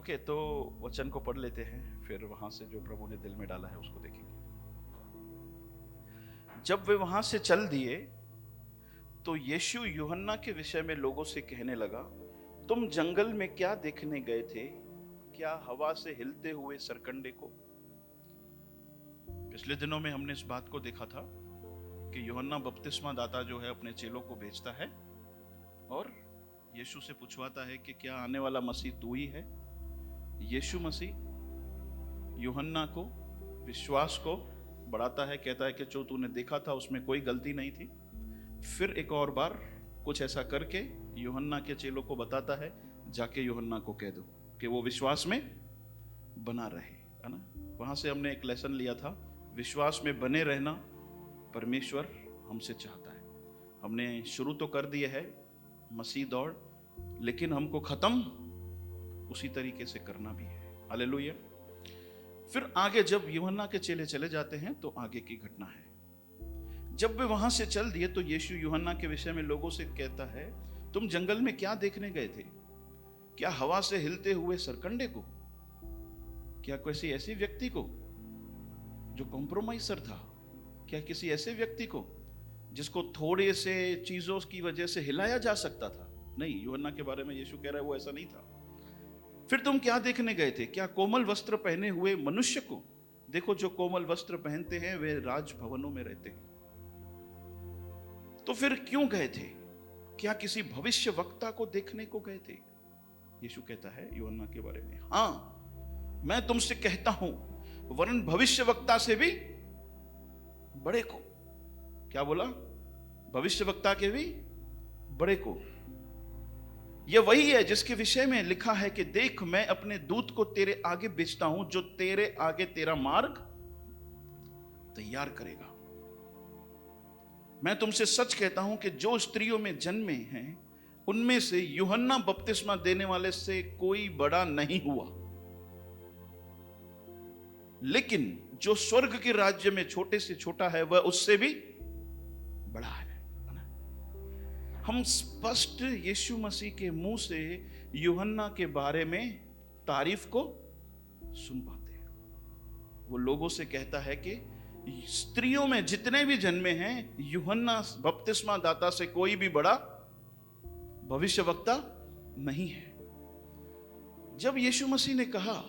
Okay, तो वचन को पढ़ लेते हैं, फिर वहां से जो प्रभु ने दिल में डाला है उसको देखेंगे। जब वे वहां से चल दिए तो यीशु यूहन्ना के विषय में लोगों से कहने लगा, तुम जंगल में क्या देखने गए थे? क्या हवा से हिलते हुए सरकंडे को? पिछले दिनों में हमने इस बात को देखा था कि यूहन्ना बपतिस्मा दाता जो है अपने चेलों को भेजता है और यीशु से पूछवाता है कि क्या आने वाला मसीह तू ही है? यीशु मसीह यूहन्ना को विश्वास को बढ़ाता है, कहता है कि जो तूने देखा था उसमें कोई गलती नहीं थी। फिर एक और बार कुछ ऐसा करके यूहन्ना के चेलों को बताता है, जाके यूहन्ना को कह दो कि वो विश्वास में बना रहे, है ना। वहां से हमने एक लेसन लिया था, विश्वास में बने रहना परमेश्वर हमसे चाहता है। हमने शुरू तो कर दिया है मसीह दौड़, लेकिन हमको खत्म उसी तरीके से करना भी है। हालेलुया। फिर आगे जब यूहन्ना के चेले चले जाते हैं तो आगे की घटना है। जब वे वहां से चल दिए तो यीशु यूहन्ना के विषय में लोगों से कहता है, तुम जंगल में क्या देखने गए थे? क्या हवा से हिलते हुए सरकंडे को? क्या किसी ऐसे व्यक्ति को जो कॉम्प्रोमाइजर था? क्या किसी ऐसे व्यक्ति को जिसको थोड़े से चीजों की वजह से हिलाया जा सकता था? नहीं, यूहन्ना के बारे में यीशु कह रहा है वो ऐसा नहीं था। फिर तुम क्या देखने गए थे? क्या कोमल वस्त्र पहने हुए मनुष्य को? देखो, जो कोमल वस्त्र पहनते हैं वे राजभवनों में रहते हैं। तो फिर क्यों गए थे? क्या किसी भविष्य वक्ता को देखने को गए थे? यीशु कहता है यूहन्ना के बारे में, हां मैं तुमसे कहता हूं, वरन भविष्य वक्ता से भी बड़े को। क्या बोला? भविष्य वक्ता के भी बड़े को। यह वही है जिसके विषय में लिखा है कि देख, मैं अपने दूत को तेरे आगे भेजता हूं, जो तेरे आगे तेरा मार्ग तैयार करेगा। मैं तुमसे सच कहता हूं कि जो स्त्रियों में जन्मे हैं उनमें से यूहन्ना बपतिस्मा देने वाले से कोई बड़ा नहीं हुआ, लेकिन जो स्वर्ग के राज्य में छोटे से छोटा है वह उससे भी बड़ा है। हम स्पष्ट यीशु मसीह के मुंह से यूहन्ना के बारे में तारीफ को सुन पाते हैं। वो लोगों से कहता है कि स्त्रियों में जितने भी जन्मे हैं, यूहन्ना बपतिस्मा दाता से कोई भी बड़ा भविष्यवक्ता नहीं है। जब यीशु मसीह ने कहा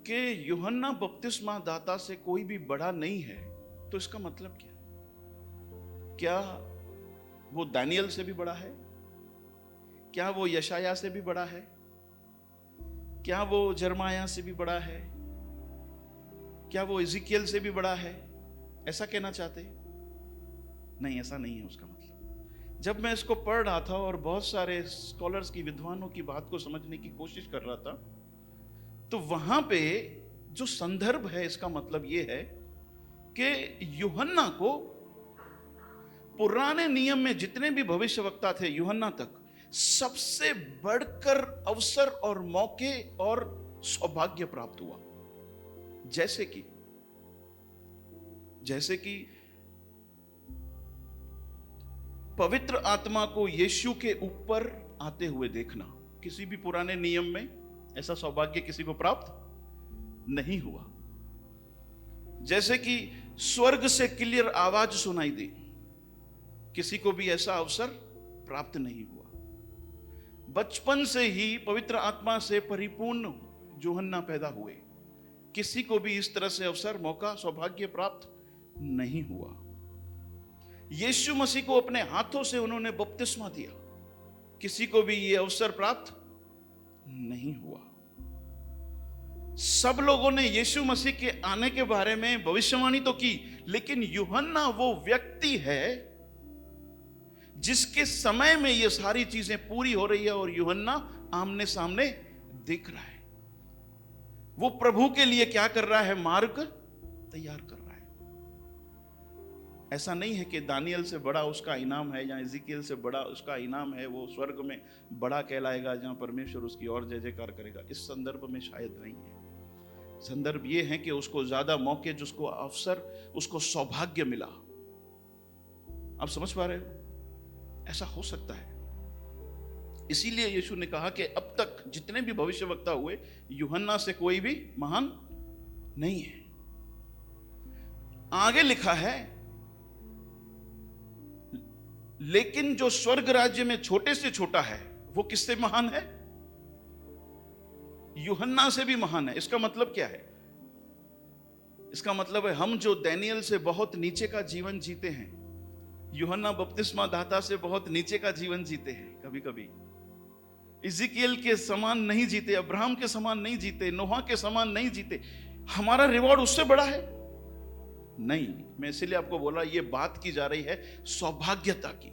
कि यूहन्ना बपतिस्मा दाता से कोई भी बड़ा नहीं है, तो इसका मतलब क्या? क्या वो दानियल से भी बड़ा है? क्या वो यशाया से भी बड़ा है? क्या वो जरमाया से भी बड़ा है? क्या वो इज़िकियल से भी बड़ा है? ऐसा कहना चाहते? नहीं, ऐसा नहीं है उसका मतलब। जब मैं इसको पढ़ रहा था और बहुत सारे स्कॉलर्स की, विद्वानों की बात को समझने की कोशिश कर रहा था, तो वहां पे जो संदर्भ है, इसका मतलब यह है कि यूहन्ना को पुराने नियम में जितने भी भविष्यवक्ता थे यूहन्ना तक, सबसे बढ़कर अवसर और मौके और सौभाग्य प्राप्त हुआ। जैसे कि पवित्र आत्मा को यीशु के ऊपर आते हुए देखना, किसी भी पुराने नियम में ऐसा सौभाग्य किसी को प्राप्त नहीं हुआ। जैसे कि स्वर्ग से क्लियर आवाज सुनाई दी, किसी को भी ऐसा अवसर प्राप्त नहीं हुआ। बचपन से ही पवित्र आत्मा से परिपूर्ण यूहन्ना पैदा हुए, किसी को भी इस तरह से अवसर, मौका, सौभाग्य प्राप्त नहीं हुआ। यीशु मसीह को अपने हाथों से उन्होंने बपतिस्मा दिया, किसी को भी यह अवसर प्राप्त नहीं हुआ। सब लोगों ने यीशु मसीह के आने के बारे में भविष्यवाणी तो की, लेकिन यूहन्ना वो व्यक्ति है जिसके समय में ये सारी चीजें पूरी हो रही है और यूहन्ना आमने सामने दिख रहा है। वो प्रभु के लिए क्या कर रहा है? मार्ग तैयार कर रहा है। ऐसा नहीं है कि दानियल से बड़ा उसका इनाम है या इज़िकियल से बड़ा उसका इनाम है, वो स्वर्ग में बड़ा कहलाएगा जहां परमेश्वर उसकी और जय जयकार करेगा। इस संदर्भ में शायद नहीं है। संदर्भ ये है कि उसको ज्यादा मौके, जिसको अवसर, उसको सौभाग्य मिला। आप समझ पा रहे हो? ऐसा हो सकता है। इसीलिए यीशु ने कहा कि अब तक जितने भी भविष्यवक्ता हुए, यूहन्ना से कोई भी महान नहीं है। आगे लिखा है, लेकिन जो स्वर्ग राज्य में छोटे से छोटा है वो किससे महान है? यूहन्ना से भी महान है। इसका मतलब क्या है? इसका मतलब है हम जो दानियेल से बहुत नीचे का जीवन जीते हैं, यूहन्ना बपतिस्मा दाता से बहुत नीचे का जीवन जीते हैं, कभी कभी इज़िकियल के समान नहीं जीते, अब्राहम के समान नहीं जीते, नोहा के समान नहीं जीते, हमारा रिवॉर्ड उससे बड़ा है? नहीं। मैं इसलिए आपको बोला, ये बात की जा रही है सौभाग्यता की,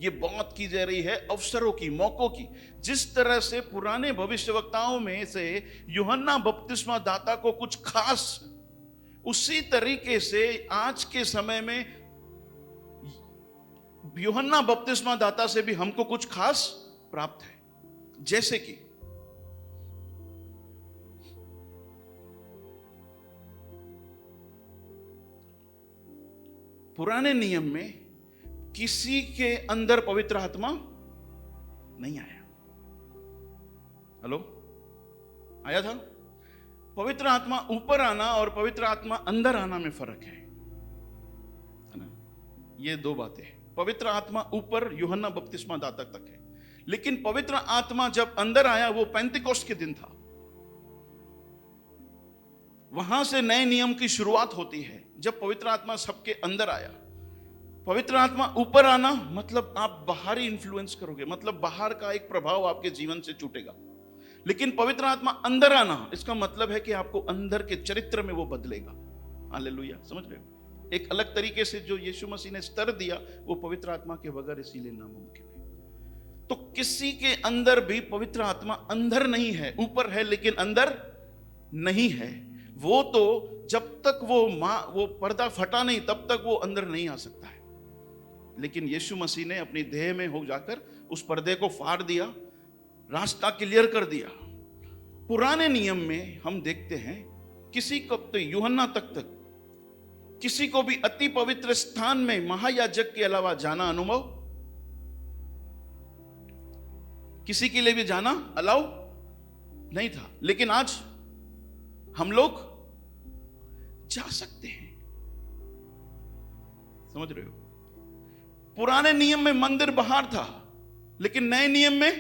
ये बात की जा रही है अवसरों की, मौकों की। जिस तरह से पुराने भविष्यवक्ताओं में से यूहन्ना बपतिस्मा दाता को कुछ खास, उसी तरीके से आज के समय में यूहन्ना बपतिस्मा दाता से भी हमको कुछ खास प्राप्त है। जैसे कि पुराने नियम में किसी के अंदर पवित्र आत्मा नहीं आया। हेलो, आया था? पवित्र आत्मा ऊपर आना और पवित्र आत्मा अंदर आना में फर्क है ना? ये दो बातें हैं। पवित्र आत्मा ऊपर यूहन्ना बपतिस्मा दाता तक है, लेकिन पवित्र आत्मा जब अंदर आया वो पेंतिकोस्त के दिन था। वहां से नए नियम की शुरुआत होती है, जब पवित्र आत्मा सबके अंदर आया। पवित्र आत्मा ऊपर आना मतलब आप बाहरी इन्फ्लुएंस करोगे, मतलब बाहर का एक प्रभाव आपके जीवन से छूटेगा। लेकिन पवित्र आत्मा अंदर आना, इसका मतलब है कि आपको अंदर के चरित्र में वो बदलेगा। हालेलुया, समझ रहे हो? एक अलग तरीके से जो यीशु मसीह ने स्तर दिया, वो पवित्र आत्मा के बगैर इसीलिए नामुमकिन है। तो किसी के अंदर भी पवित्र आत्मा अंदर नहीं है, ऊपर है लेकिन अंदर नहीं है। वो तो जब तक वो पर्दा फटा नहीं, तब तक वो अंदर नहीं आ सकता है। लेकिन यीशु मसीह ने अपनी देह में हो जाकर उस पर्दे को फाड़ दिया, रास्ता क्लियर कर दिया। पुराने नियम में हम देखते हैं किसी को तो यूहन्ना तक किसी को भी अति पवित्र स्थान में महायाजक के अलावा जाना अनुभव, किसी के लिए भी जाना अलाउ नहीं था। लेकिन आज हम लोग जा सकते हैं। समझ रहे हो? पुराने नियम में मंदिर बाहर था, लेकिन नए नियम में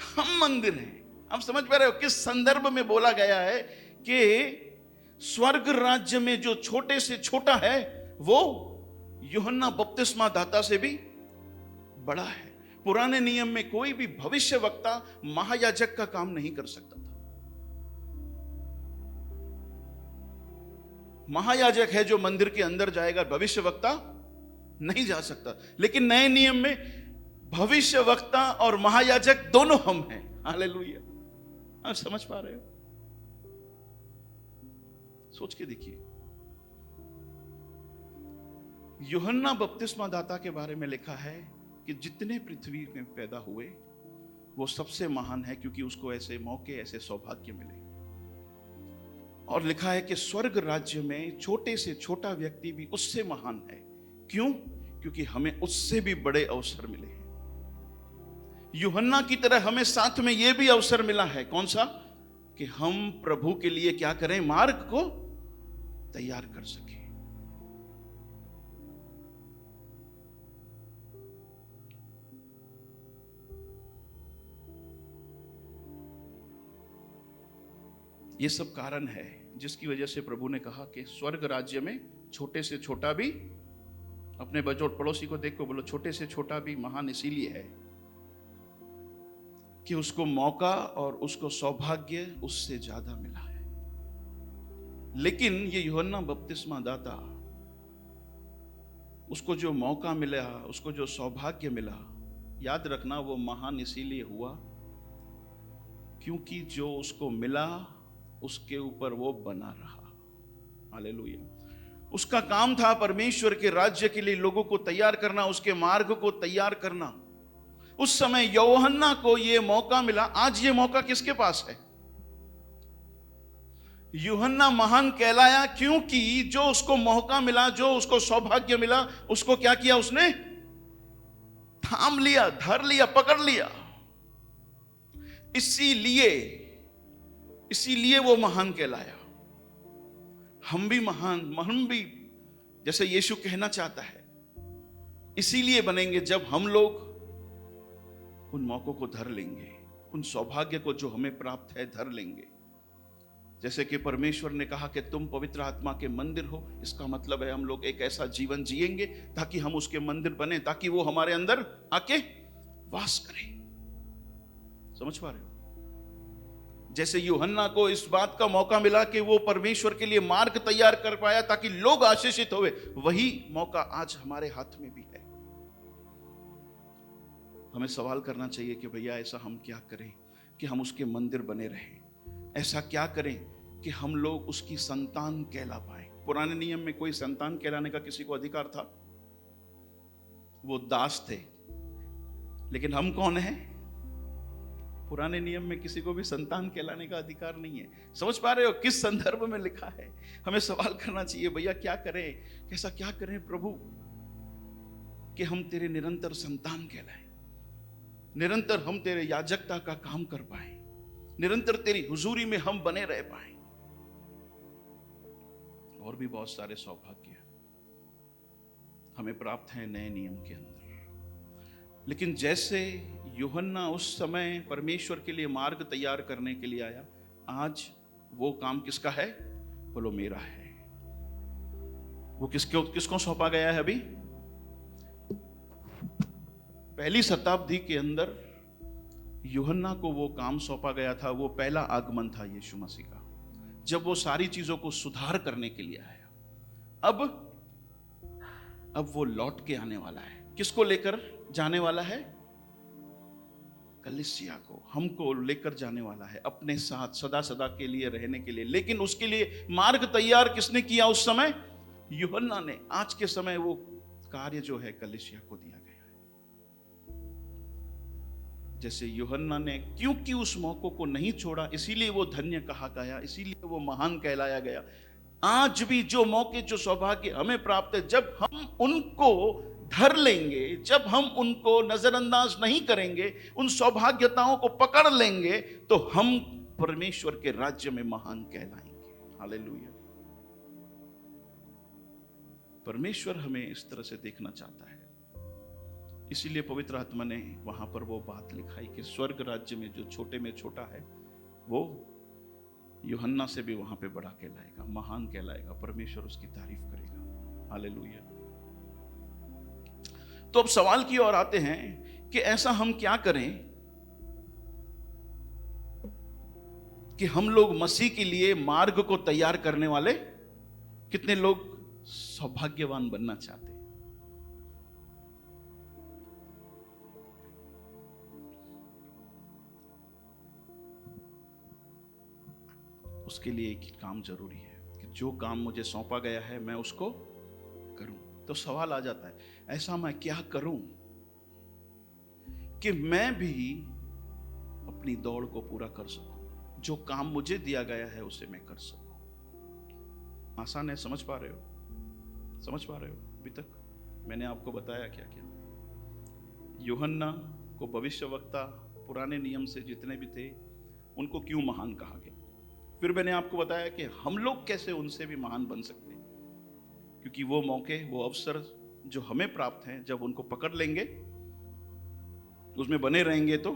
हम मंदिर हैं। आप समझ पा रहे हो किस संदर्भ में बोला गया है कि स्वर्ग राज्य में जो छोटे से छोटा है वो यूहन्ना बपतिस्मा दाता से भी बड़ा है। पुराने नियम में कोई भी भविष्य वक्ता महायाजक का काम नहीं कर सकता था। महायाजक है जो मंदिर के अंदर जाएगा, भविष्य वक्ता नहीं जा सकता। लेकिन नए नियम में भविष्य वक्ता और महायाजक दोनों हम हैं। हालेलुया, आप समझ पा रहे हो? सोच के देखिए, यूहन्ना बपतिस्मा दाता के बारे में लिखा है कि जितने पृथ्वी में पैदा हुए वो सबसे महान है, क्योंकि उसको ऐसे मौके, ऐसे सौभाग्य मिले। और लिखा है कि स्वर्ग राज्य में छोटे से छोटा व्यक्ति भी उससे महान है। क्यों? क्योंकि हमें उससे भी बड़े अवसर मिले हैं। यूहन्ना की तरह हमें साथ में यह भी अवसर मिला है। कौन सा? कि हम प्रभु के लिए क्या करें? मार्ग को तैयार कर सके। ये सब कारण है जिसकी वजह से प्रभु ने कहा कि स्वर्ग राज्य में छोटे से छोटा भी, अपने बजोट पड़ोसी को देख को बोलो, छोटे से छोटा भी महान इसीलिए है कि उसको मौका और उसको सौभाग्य उससे ज्यादा मिला है। लेकिन ये यूहन्ना बपतिस्मा दाता, उसको जो मौका मिला, उसको जो सौभाग्य मिला, याद रखना वो महान इसीलिए हुआ क्योंकि जो उसको मिला उसके ऊपर वो बना रहा। हालेलुया। उसका काम था परमेश्वर के राज्य के लिए लोगों को तैयार करना, उसके मार्ग को तैयार करना। उस समय यूहन्ना को यह मौका मिला। आज ये मौका किसके पास है? यूहन्ना महान कहलाया क्योंकि जो उसको मौका मिला, जो उसको सौभाग्य मिला, उसको क्या किया? उसने थाम लिया, धर लिया, पकड़ लिया। इसीलिए वो महान कहलाया। हम भी महान, हम भी जैसे यीशु कहना चाहता है, इसीलिए बनेंगे जब हम लोग उन मौकों को धर लेंगे, उन सौभाग्य को जो हमें प्राप्त है धर लेंगे। जैसे कि परमेश्वर ने कहा कि तुम पवित्र आत्मा के मंदिर हो, इसका मतलब है हम लोग एक ऐसा जीवन जिएंगे ताकि हम उसके मंदिर बने, ताकि वो हमारे अंदर आके वास करे। समझ पा रहे हो? जैसे यूहन्ना को इस बात का मौका मिला कि वो परमेश्वर के लिए मार्ग तैयार कर पाया ताकि लोग आशीषित होवे, वही मौका आज हमारे हाथ में भी है। हमें सवाल करना चाहिए कि भैया ऐसा हम क्या करें कि हम उसके मंदिर बने रहें, ऐसा क्या करें कि हम लोग उसकी संतान कहला पाए। पुराने नियम में कोई संतान कहलाने का किसी को अधिकार था? वो दास थे। लेकिन हम कौन हैं? पुराने नियम में किसी को भी संतान कहलाने का अधिकार नहीं है। समझ पा रहे हो किस संदर्भ में लिखा है? हमें सवाल करना चाहिए, भैया क्या करें, कैसा क्या करें प्रभु कि हम तेरे निरंतर संतान कहलाएं, निरंतर हम तेरे याजकता का काम कर पाए, निरंतर तेरी हुजूरी में हम बने रह पाए। और भी बहुत सारे सौभाग्य हमें प्राप्त हैं नए नियम के अंदर। लेकिन जैसे यूहन्ना उस समय परमेश्वर के लिए मार्ग तैयार करने के लिए आया, आज वो काम किसका है? बोलो मेरा है। वो किसको सौंपा गया है? अभी पहली शताब्दी के अंदर यूहन्ना को वो काम सौंपा गया था। वो पहला आगमन था यीशु मसीह का, जब वो सारी चीजों को सुधार करने के लिए आया। अब वो लौट के आने वाला है। किसको लेकर जाने वाला है? कलीसिया को, हमको लेकर जाने वाला है अपने साथ सदा सदा के लिए रहने के लिए। लेकिन उसके लिए मार्ग तैयार किसने किया उस समय? यूहन्ना ने। आज के समय वो कार्य जो है कलीसिया को दिया गया है। जैसे यूहन्ना ने क्योंकि उस मौकों को नहीं छोड़ा, इसीलिए वो धन्य कहा गया, इसीलिए वो महान कहलाया गया। आज भी जो मौके, जो सौभाग्य हमें प्राप्त है, जब हम उनको धर लेंगे, जब हम उनको नजरअंदाज नहीं करेंगे, उन सौभाग्यताओं को पकड़ लेंगे, तो हम परमेश्वर के राज्य में महान कहलाएंगे। हालेलुया। परमेश्वर हमें इस तरह से देखना चाहता है। इसीलिए पवित्र आत्मा ने वहां पर वो बात लिखाई कि स्वर्ग राज्य में जो छोटे में छोटा है, वो यूहन्ना से भी वहां पे बड़ा कहलाएगा, महान कहलाएगा। परमेश्वर उसकी तारीफ करेगा। हालेलुया। तो अब सवाल की ओर आते हैं कि ऐसा हम क्या करें कि हम लोग मसीह के लिए मार्ग को तैयार करने वाले, कितने लोग सौभाग्यवान बनना चाहते हैं? उसके लिए एक काम जरूरी है कि जो काम मुझे सौंपा गया है मैं उसको करूं। तो सवाल आ जाता है, ऐसा मैं क्या करूं कि मैं भी अपनी दौड़ को पूरा कर सकूं, जो काम मुझे दिया गया है उसे मैं कर सकूं। आसान है? समझ पा रहे हो? समझ पा रहे हो? अभी तक मैंने आपको बताया क्या क्या। यूहन्ना को भविष्यवक्ता पुराने नियम से जितने भी थे, उनको क्यों महान कहा गया। फिर मैंने आपको बताया कि हम लोग कैसे उनसे भी महान बन सकते हैं, क्योंकि वो मौके, वो अवसर जो हमें प्राप्त हैं, जब उनको पकड़ लेंगे, उसमें बने रहेंगे, तो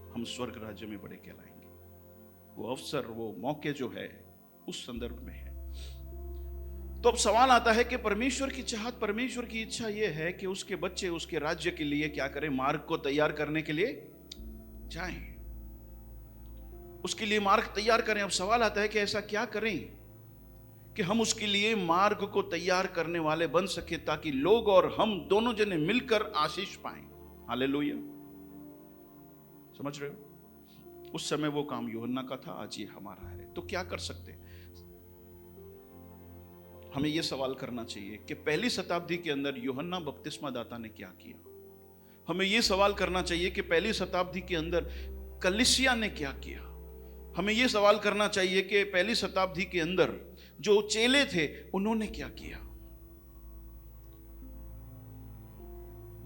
हम स्वर्ग राज्य में बड़े कहलाएंगे। वो अवसर, वो मौके जो है उस संदर्भ में है। तो अब सवाल आता है कि परमेश्वर की चाहत, परमेश्वर की इच्छा यह है कि उसके बच्चे उसके राज्य के लिए क्या करें? मार्ग को तैयार करने के लिए जाएं, उसके लिए मार्ग तैयार करें। अब सवाल आता है कि ऐसा क्या करें कि हम उसके लिए मार्ग को तैयार करने वाले बन सके, ताकि लोग और हम दोनों जने मिलकर आशीष पाएं। हालेलुया। समझ रहे हो? उस समय वो काम यूहन्ना का था, आज ये हमारा है। तो क्या कर सकते हैं? हमें यह सवाल करना चाहिए कि पहली शताब्दी के अंदर यूहन्ना बपतिस्मा दाता ने क्या किया। हमें यह सवाल करना चाहिए कि पहली शताब्दी के अंदर कलीसिया ने क्या किया। हमें यह सवाल करना चाहिए कि पहली शताब्दी के अंदर जो चेले थे उन्होंने क्या किया।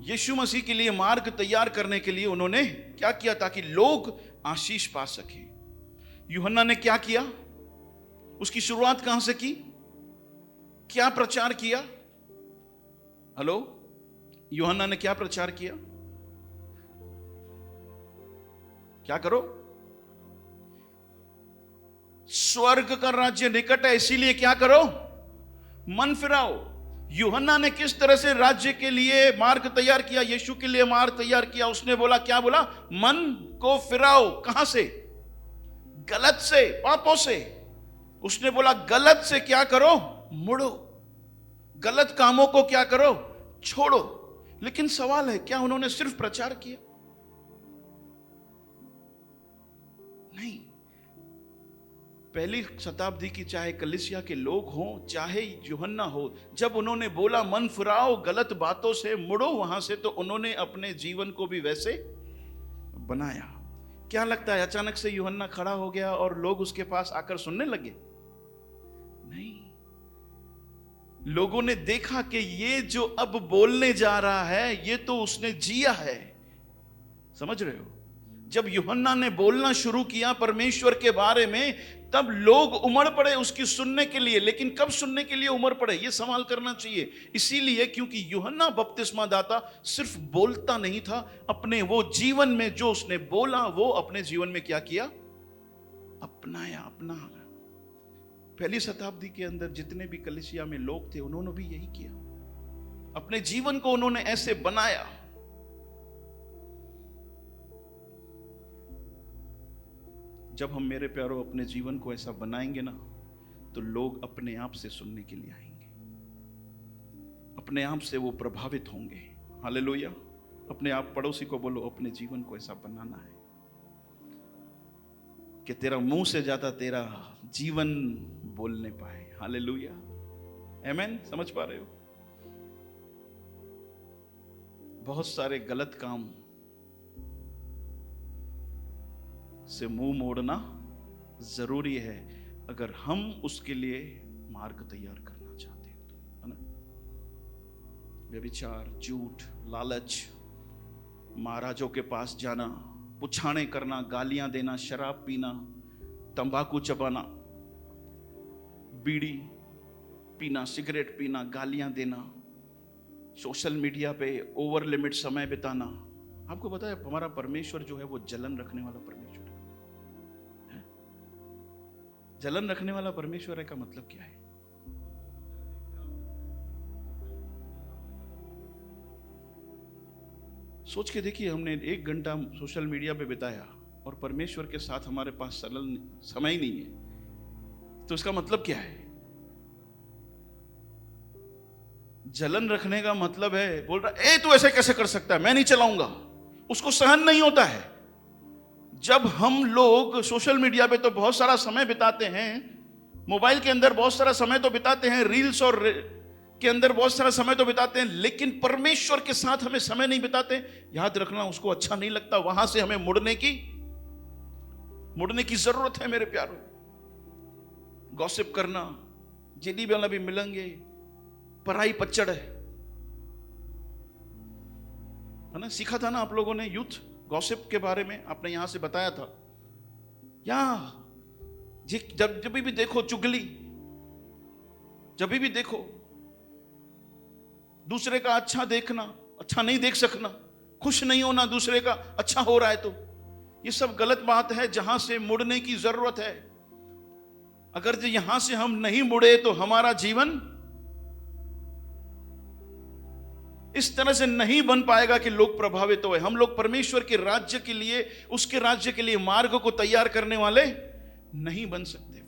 यीशु मसीह के लिए मार्ग तैयार करने के लिए उन्होंने क्या किया ताकि लोग आशीष पा सके। यूहन्ना ने क्या किया? उसकी शुरुआत कहां से की? क्या प्रचार किया? हेलो, यूहन्ना ने क्या प्रचार किया? क्या करो? स्वर्ग का राज्य निकट है, इसीलिए क्या करो? मन फिराओ। यूहन्ना ने किस तरह से राज्य के लिए मार्ग तैयार किया, यीशु के लिए मार्ग तैयार किया? उसने बोला, क्या बोला? मन को फिराओ। कहां से? गलत से, पापों से। उसने बोला गलत से क्या करो? मुड़ो। गलत कामों को क्या करो? छोड़ो। लेकिन सवाल है, क्या उन्होंने सिर्फ प्रचार किया? नहीं। पहली शताब्दी की चाहे कलीसिया के लोग हों, चाहे यूहन्ना हो, जब उन्होंने बोला मन फिराओ, गलत बातों से मुड़ो वहां से, तो उन्होंने अपने जीवन को भी वैसे बनाया। क्या लगता है अचानक से यूहन्ना खड़ा हो गया और लोग उसके पास आकर सुनने लगे? नहीं। लोगों ने देखा कि ये जो अब बोलने जा रहा है, ये तो उसने जिया है। समझ रहे हो? जब यूहन्ना ने बोलना शुरू किया परमेश्वर के बारे में, तब लोग उमड़ पड़े उसकी सुनने के लिए। लेकिन कब सुनने के लिए उमड़ पड़े, ये सवाल करना चाहिए। इसीलिए क्योंकि यूहन्ना बपतिस्मा दाता सिर्फ बोलता नहीं था, अपने वो जीवन में जो उसने बोला वो अपने जीवन में क्या किया? अपनाया, अपना। पहली शताब्दी के अंदर जितने भी कलीसिया में लोग थे, उन्होंने भी यही किया। अपने जीवन को उन्होंने ऐसे बनाया। जब हम, मेरे प्यारों, अपने जीवन को ऐसा बनाएंगे ना, तो लोग अपने आप से सुनने के लिए आएंगे, अपने आप से वो प्रभावित होंगे। हालेलुया। अपने आप पड़ोसी को बोलो, अपने जीवन को ऐसा बनाना है कि तेरा मुंह से ज्यादा तेरा जीवन बोलने पाए। हालेलुया, आमीन। समझ पा रहे हो? बहुत सारे गलत काम से मुंह मोड़ना जरूरी है अगर हम उसके लिए मार्ग तैयार करना चाहते हैं तो, है ना? व्यभिचार, झूठ, लालच, महाराजों के पास जाना, पुछाने करना, गालियां देना, शराब पीना, तंबाकू चबाना, बीड़ी पीना, सिगरेट पीना, गालियां देना, सोशल मीडिया पे ओवर लिमिट समय बिताना। आपको पता है हमारा परमेश्वर जो है वो जलन रखने वाला परमेश्वर है। जलन रखने वाला परमेश्वर है का मतलब क्या है? सोच के देखिए, हमने 1 घंटा सोशल मीडिया पे बिताया और परमेश्वर के साथ हमारे पास सरल समय ही नहीं है, तो इसका मतलब क्या है? जलन रखने का मतलब है, बोल रहा ए तू ऐसे कैसे कर सकता है, मैं नहीं चलाऊंगा। उसको सहन नहीं होता है। जब हम लोग सोशल मीडिया पे तो बहुत सारा समय बिताते हैं, मोबाइल के अंदर बहुत सारा समय तो बिताते हैं, रील्स और के अंदर बहुत सारा समय तो बिताते हैं, लेकिन परमेश्वर के साथ हमें समय नहीं बिताते। याद रखना, उसको अच्छा नहीं लगता। वहां से हमें मुड़ने की जरूरत है मेरे प्यारों। गॉसिप करना, जिनी वाला भी मिलेंगे, पराई पच्चड़ है ना? सीखा था ना आप लोगों ने यूथ गॉसिप के बारे में, आपने यहां से बताया था। जब भी देखो चुगली, जब भी देखो दूसरे का अच्छा देखना, अच्छा नहीं देख सकना, खुश नहीं होना दूसरे का अच्छा हो रहा है, तो ये सब गलत बात है जहां से मुड़ने की जरूरत है। अगर यहां से हम नहीं मुड़े तो हमारा जीवन इस तरह से नहीं बन पाएगा कि लोग प्रभावित होए। हम लोग परमेश्वर के राज्य के लिए, उसके राज्य के लिए मार्ग को तैयार करने वाले नहीं बन सकते। फिर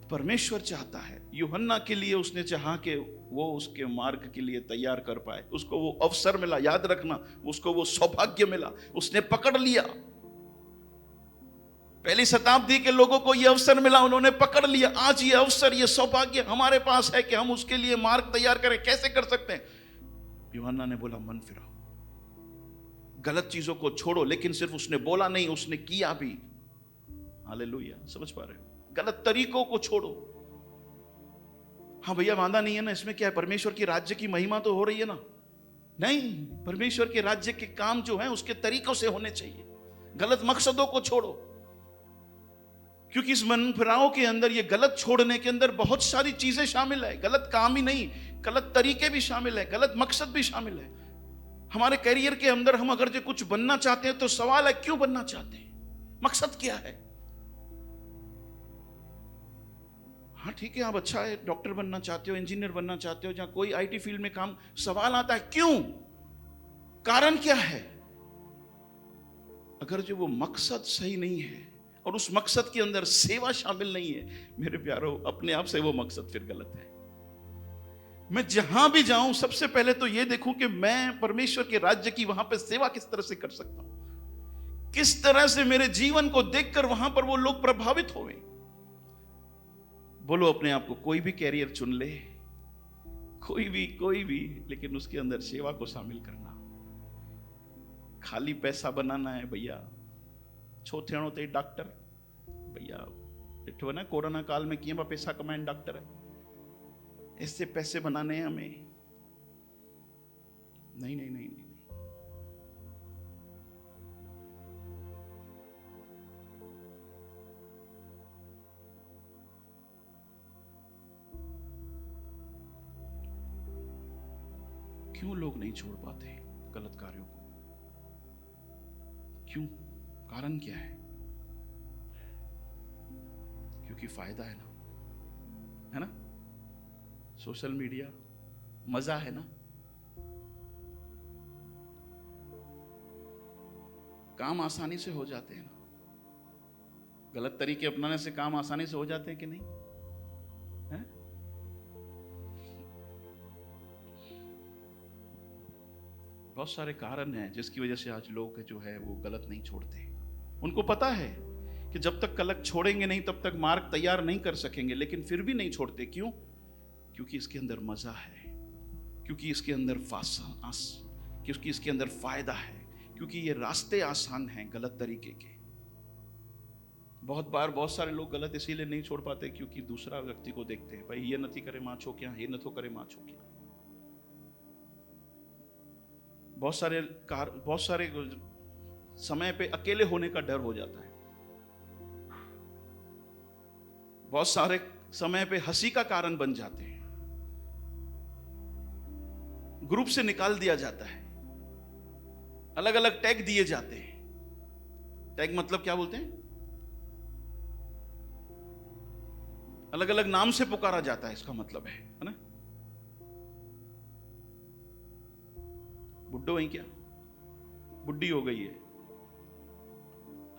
परमेश्वर चाहता है, यूहन्ना के लिए उसने चाहा कि वो उसके मार्ग के लिए तैयार कर पाए। उसको वो अवसर मिला, याद रखना, उसको वो सौभाग्य मिला, उसने पकड़ लिया। पहली शताब्दी के लोगों को यह अवसर मिला, उन्होंने पकड़ लिया। आज ये अवसर, ये सौभाग्य हमारे पास है कि हम उसके लिए मार्ग तैयार करें। कैसे कर सकते हैं? यूहन्ना ने बोला मन फिराओ, गलत चीजों को छोड़ो। लेकिन सिर्फ उसने बोला नहीं, उसने किया भी। हालेलुया, समझ पा रहे हो? गलत तरीकों को छोड़ो। हाँ भैया, वादा नहीं है ना, इसमें क्या है? परमेश्वर की राज्य की महिमा तो हो रही है ना। नहीं, परमेश्वर के राज्य के काम जो है उसके तरीकों से होने चाहिए। गलत मकसदों को छोड़ो, क्योंकि इस मन फिराव के अंदर, ये गलत छोड़ने के अंदर बहुत सारी चीजें शामिल है। गलत काम ही नहीं, गलत तरीके भी शामिल है, गलत मकसद भी शामिल है। हमारे करियर के अंदर हम अगर जो कुछ बनना चाहते हैं तो सवाल है क्यों बनना चाहते हैं, मकसद क्या है। हाँ ठीक है, आप अच्छा है, डॉक्टर बनना चाहते हो, इंजीनियर बनना चाहते हो, या कोई आईटी फील्ड में काम, सवाल आता है क्यों, कारण क्या है। अगर जो वो मकसद सही नहीं है और उस मकसद के अंदर सेवा शामिल नहीं है, मेरे प्यारो, अपने आप से वो मकसद फिर गलत है। मैं जहां भी जाऊं सबसे पहले तो ये देखूं कि मैं परमेश्वर के राज्य की वहां पे सेवा किस तरह से कर सकता हूं, किस तरह से मेरे जीवन को देखकर वहां पर वो लोग प्रभावित हों। बोलो अपने आप को, कोई भी कैरियर चुन ले, कोई भी, लेकिन उसके अंदर सेवा को शामिल करना। खाली पैसा बनाना है भैया, छो थियणो ते डॉक्टर भैया, ॾिठो ना कोरोना काल में कीअं पिया पैसा कमाइनि डॉक्टर, इससे पैसे बनाने हैं हमें। नहीं। क्यों लोग नहीं छोड़ पाते गलत कार्यों को, क्यों, कारण क्या है? क्योंकि फायदा है ना, सोशल मीडिया, मजा है ना, काम आसानी से हो जाते हैं ना, गलत तरीके अपनाने से काम आसानी से हो जाते हैं कि नहीं है? बहुत सारे कारण हैं जिसकी वजह से आज लोग जो है वो गलत नहीं छोड़ते। उनको पता है कि जब तक गलत छोड़ेंगे नहीं तब तक मार्ग तैयार नहीं कर सकेंगे, लेकिन फिर भी नहीं छोड़ते। क्यों? क्योंकि इसके अंदर मजा है, क्योंकि इसके अंदर क्योंकि इसके अंदर फायदा है, क्योंकि ये रास्ते आसान हैं गलत तरीके के। बहुत बार बहुत सारे लोग गलत इसीलिए नहीं छोड़ पाते क्योंकि दूसरा व्यक्ति को देखते हैं, भाई ये नथी करे मां छो क्या, ये नथो करे मां छो क्या। बहुत सारे समय पे अकेले होने का डर हो जाता है, बहुत सारे समय पे हंसी का कारण बन जाते हैं, ग्रुप से निकाल दिया जाता है, अलग अलग टैग दिए जाते हैं। टैग मतलब क्या बोलते हैं? अलग अलग नाम से पुकारा जाता है, इसका मतलब है ना। बुड्ढो है क्या, बुड्ढी हो गई है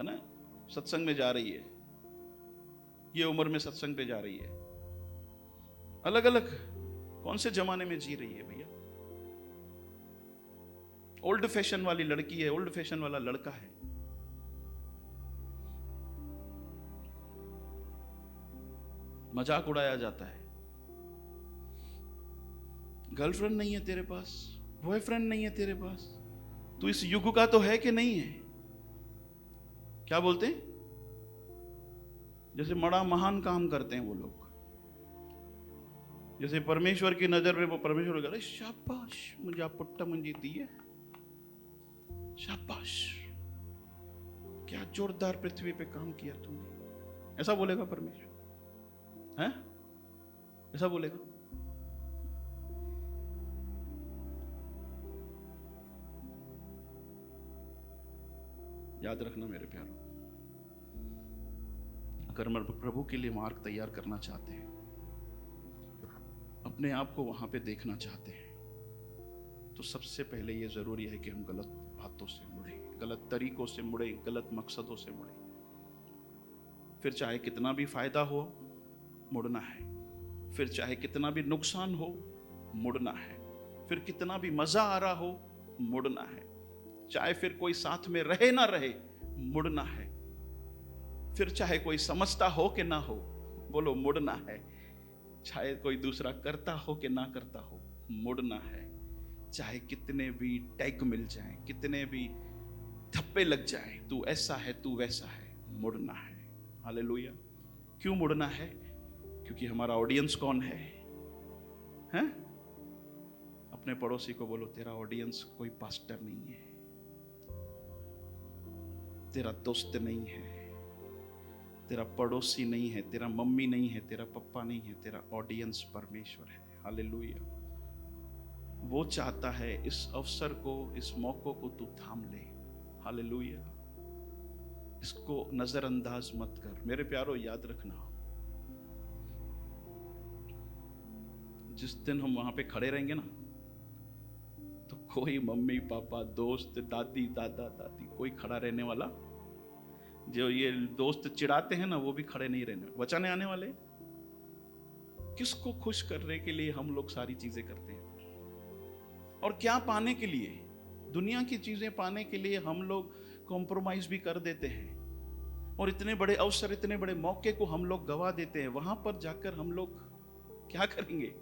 ना, सत्संग में जा रही है, ये उम्र में सत्संग पे जा रही है। अलग अलग कौन से जमाने में जी रही है भैया? ओल्ड फैशन वाली लड़की है, ओल्ड फैशन वाला लड़का है। मजाक उड़ाया जाता है। गर्लफ्रेंड नहीं है तेरे पास, बॉयफ्रेंड नहीं है तेरे पास, तू इस युग का तो है कि नहीं है? क्या बोलते हैं? जैसे बड़ा महान काम करते हैं वो लोग, जैसे परमेश्वर की नजर में वो परमेश्वर कहते शाबाश मुझे पुट्टा मुंजी दी है, शाबाश, क्या जोरदार पृथ्वी पे काम किया तुमने। ऐसा बोलेगा परमेश्वर? हैं? ऐसा बोलेगा? याद रखना मेरे प्यारों, अगर हम प्रभु के लिए मार्ग तैयार करना चाहते हैं, अपने आप को वहां पे देखना चाहते हैं, तो सबसे पहले ये जरूरी है कि हम गलत बातों से मुड़े, गलत तरीकों से मुड़े, गलत मकसदों से मुड़े। फिर चाहे कितना भी फायदा हो, मुड़ना है। फिर चाहे कितना भी नुकसान हो, मुड़ना है। फिर कितना भी मजा आ रहा हो, मुड़ना है। चाहे फिर कोई साथ में रहे ना रहे, मुड़ना है। फिर चाहे कोई समझता हो कि ना हो, बोलो मुड़ना है। चाहे कोई दूसरा करता हो कि ना करता हो, मुड़ना है। चाहे कितने भी टैग मिल जाएं, कितने भी थप्पे लग जाएं, तू ऐसा है, तू वैसा है, मुड़ना है। हालेलुया। क्यों मुड़ना है? क्योंकि हमारा ऑडियंस कौन है? हैं? अपने पड़ोसी को बोलो, तेरा ऑडियंस कोई पास्टर नहीं है, तेरा दोस्त नहीं है, तेरा पड़ोसी नहीं है, तेरा मम्मी नहीं है, तेरा पप्पा नहीं है, तेरा ऑडियंस परमेश्वर है। हालेलुया। वो चाहता है इस अवसर को, इस मौके को तू थाम ले। हालेलुया। इसको नजरअंदाज मत कर। मेरे प्यारो, याद रखना, जिस दिन हम वहां पे खड़े रहेंगे ना, तो कोई मम्मी पापा दोस्त दादी दादा दादी कोई खड़ा रहने वाला, जो ये दोस्त चिढ़ाते हैं ना, वो भी खड़े नहीं रहने, बचाने आने वाले। किसको खुश करने के लिए हम लोग सारी चीजें करते हैं, और क्या पाने के लिए? दुनिया की चीजें पाने के लिए हम लोग कॉम्प्रोमाइज भी कर देते हैं, और इतने बड़े अवसर, इतने बड़े मौके को हम लोग गवा देते हैं। वहां पर जाकर हम लोग क्या करेंगे?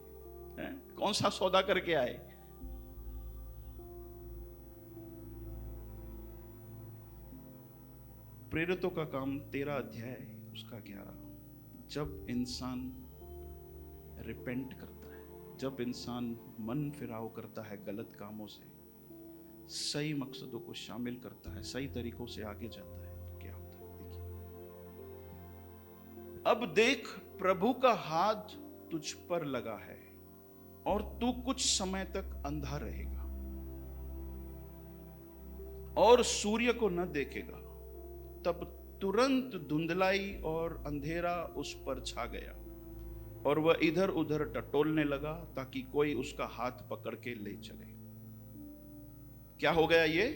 कौन सा सौदा करके आए? प्रेरितों का काम 13 अध्याय उसका 11। जब इंसान रिपेंट करता है, जब इंसान मन फिराव करता है गलत कामों से, सही मकसदों को शामिल करता है, सही तरीकों से आगे जाता है, तो क्या होता है? देखिए, अब देख प्रभु का हाथ तुझ पर लगा है और तू कुछ समय तक अंधा रहेगा और सूर्य को न देखेगा। तब तुरंत धुंधलाई और अंधेरा उस पर छा गया और वह इधर उधर टटोलने लगा ताकि कोई उसका हाथ पकड़ के ले चले। क्या हो गया? ये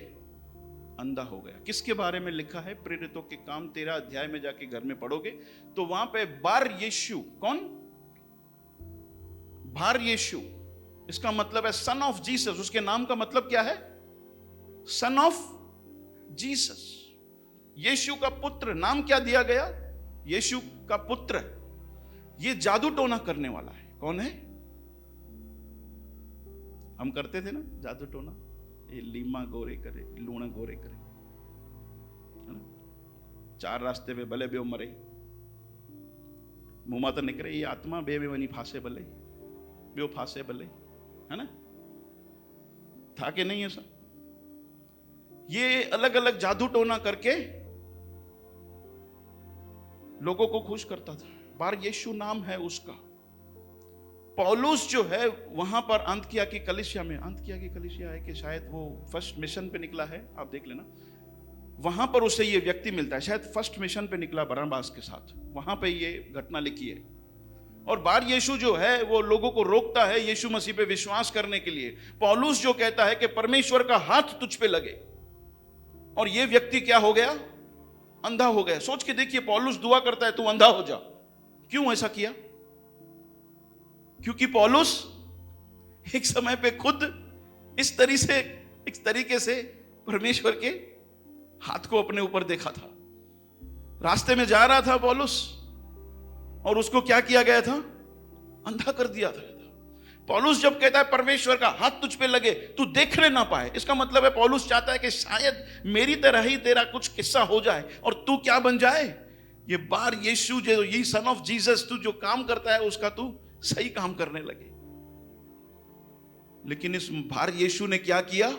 अंधा हो गया। किसके बारे में लिखा है? प्रेरितों के काम 13 अध्याय में जाके घर में पढ़ोगे तो वहां पे बार यीशु, कौन? बार यीशु, इसका मतलब है सन ऑफ जीसस। उसके नाम का मतलब क्या है? सन ऑफ जीसस, यीशु का पुत्र। नाम क्या दिया गया? यीशु का पुत्र। ये जादू टोना करने वाला है। कौन है? हम करते थे ना जादू टोना, ये लीमा गोरे करे, लूणा गोरे करे, है ना? 4 रास्ते पे भले बेओ मरे, मुंह तो निकले, ये आत्मा बे बनी फांसे भले, बेओ फांसे भले, है ना? था कि नहीं ऐसा? ये अलग अलग जादू टोना करके लोगों को खुश करता था। बार यीशु नाम है उसका। पौलुस जो है वहां पर अंतकिया की कलीसिया में, अंतकिया की कलीसिया है कि शायद वो फर्स्ट मिशन पे निकला है, आप देख लेना, वहां पर उसे ये व्यक्ति मिलता है। शायद फर्स्ट मिशन पे निकला बरनबास के साथ, वहां पे ये घटना लिखी है। और बार यीशु जो है वो लोगों को रोकता है यीशु मसीह पे विश्वास करने के लिए। पौलुस जो कहता है कि परमेश्वर का हाथ तुझ पे लगे, और ये व्यक्ति क्या हो गया? अंधा हो गया। सोच के देखिए, पौलुस दुआ करता है तू अंधा हो जा। क्यों ऐसा किया? क्योंकि पौलुस एक समय पे खुद इस तरीके से परमेश्वर के हाथ को अपने ऊपर देखा था। रास्ते में जा रहा था पौलुस, और उसको क्या किया गया था? अंधा कर दिया था। पौलुस जब कहता है परमेश्वर का हाथ तुझ पे लगे, तू देखने ना पाए, इसका मतलब है पौलुस चाहता है कि शायद मेरी तरह ही तेरा कुछ किस्सा हो जाए और तू क्या बन जाए? ये बार यीशु जो, ये सन ऑफ जीसस, तू जो काम करता है उसका तू सही काम करने लगे। लेकिन इस बार यीशु ने क्या किया?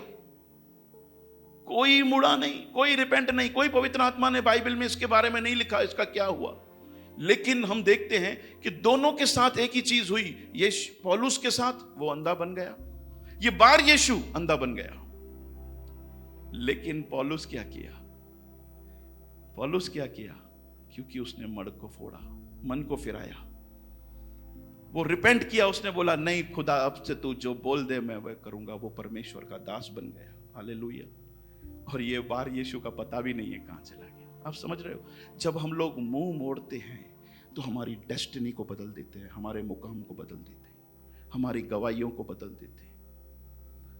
कोई मुड़ा नहीं, कोई रिपेंट नहीं, कोई पवित्र आत्मा ने बाइबल में इसके बारे में नहीं लिखा इसका क्या हुआ। लेकिन हम देखते हैं कि दोनों के साथ एक ही चीज हुई। ये पौलुस के साथ वो अंधा बन गया, ये बार यीशु अंधा बन गया। लेकिन पौलुस क्या किया? पौलुस क्या किया? क्योंकि उसने मर्द को फोड़ा, मन को फिराया, वो रिपेंट किया। उसने बोला नहीं खुदा, अब से तू जो बोल दे मैं वह करूंगा। वो परमेश्वर का दास बन गया। हालेलुया। और ये बार यीशु का पता भी नहीं है कहां चला गया। आप समझ रहे हो? जब हम लोग मुंह मोड़ते हैं तो हमारी डेस्टिनी को बदल देते हैं, हमारे मुकाम को बदल देते हैं, हमारी गवाहियों को बदल देते हैं,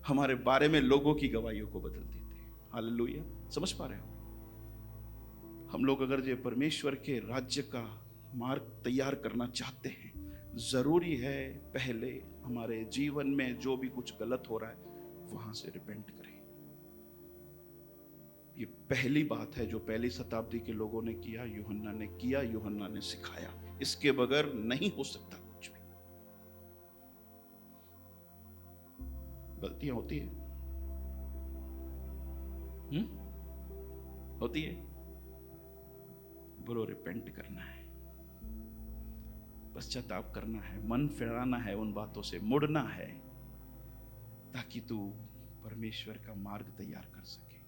हमारे बारे में लोगों की गवाहियों को बदल देते हैं। हालेलुया। समझ पा रहे हो? हम लोग अगर ये परमेश्वर के राज्य का मार्ग तैयार करना चाहते हैं, जरूरी है पहले हमारे जीवन में जो भी कुछ गलत हो रहा है वहां से रिपेंट करें। ये पहली बात है जो पहली शताब्दी के लोगों ने किया, यूहन्ना ने किया, यूहन्ना ने सिखाया। इसके बगैर नहीं हो सकता कुछ भी। गलतियां होती है, होती है। बोलो रिपेंट करना है, पश्चाताप करना है, मन फिराना है, उन बातों से मुड़ना है, ताकि तू परमेश्वर का मार्ग तैयार कर सके।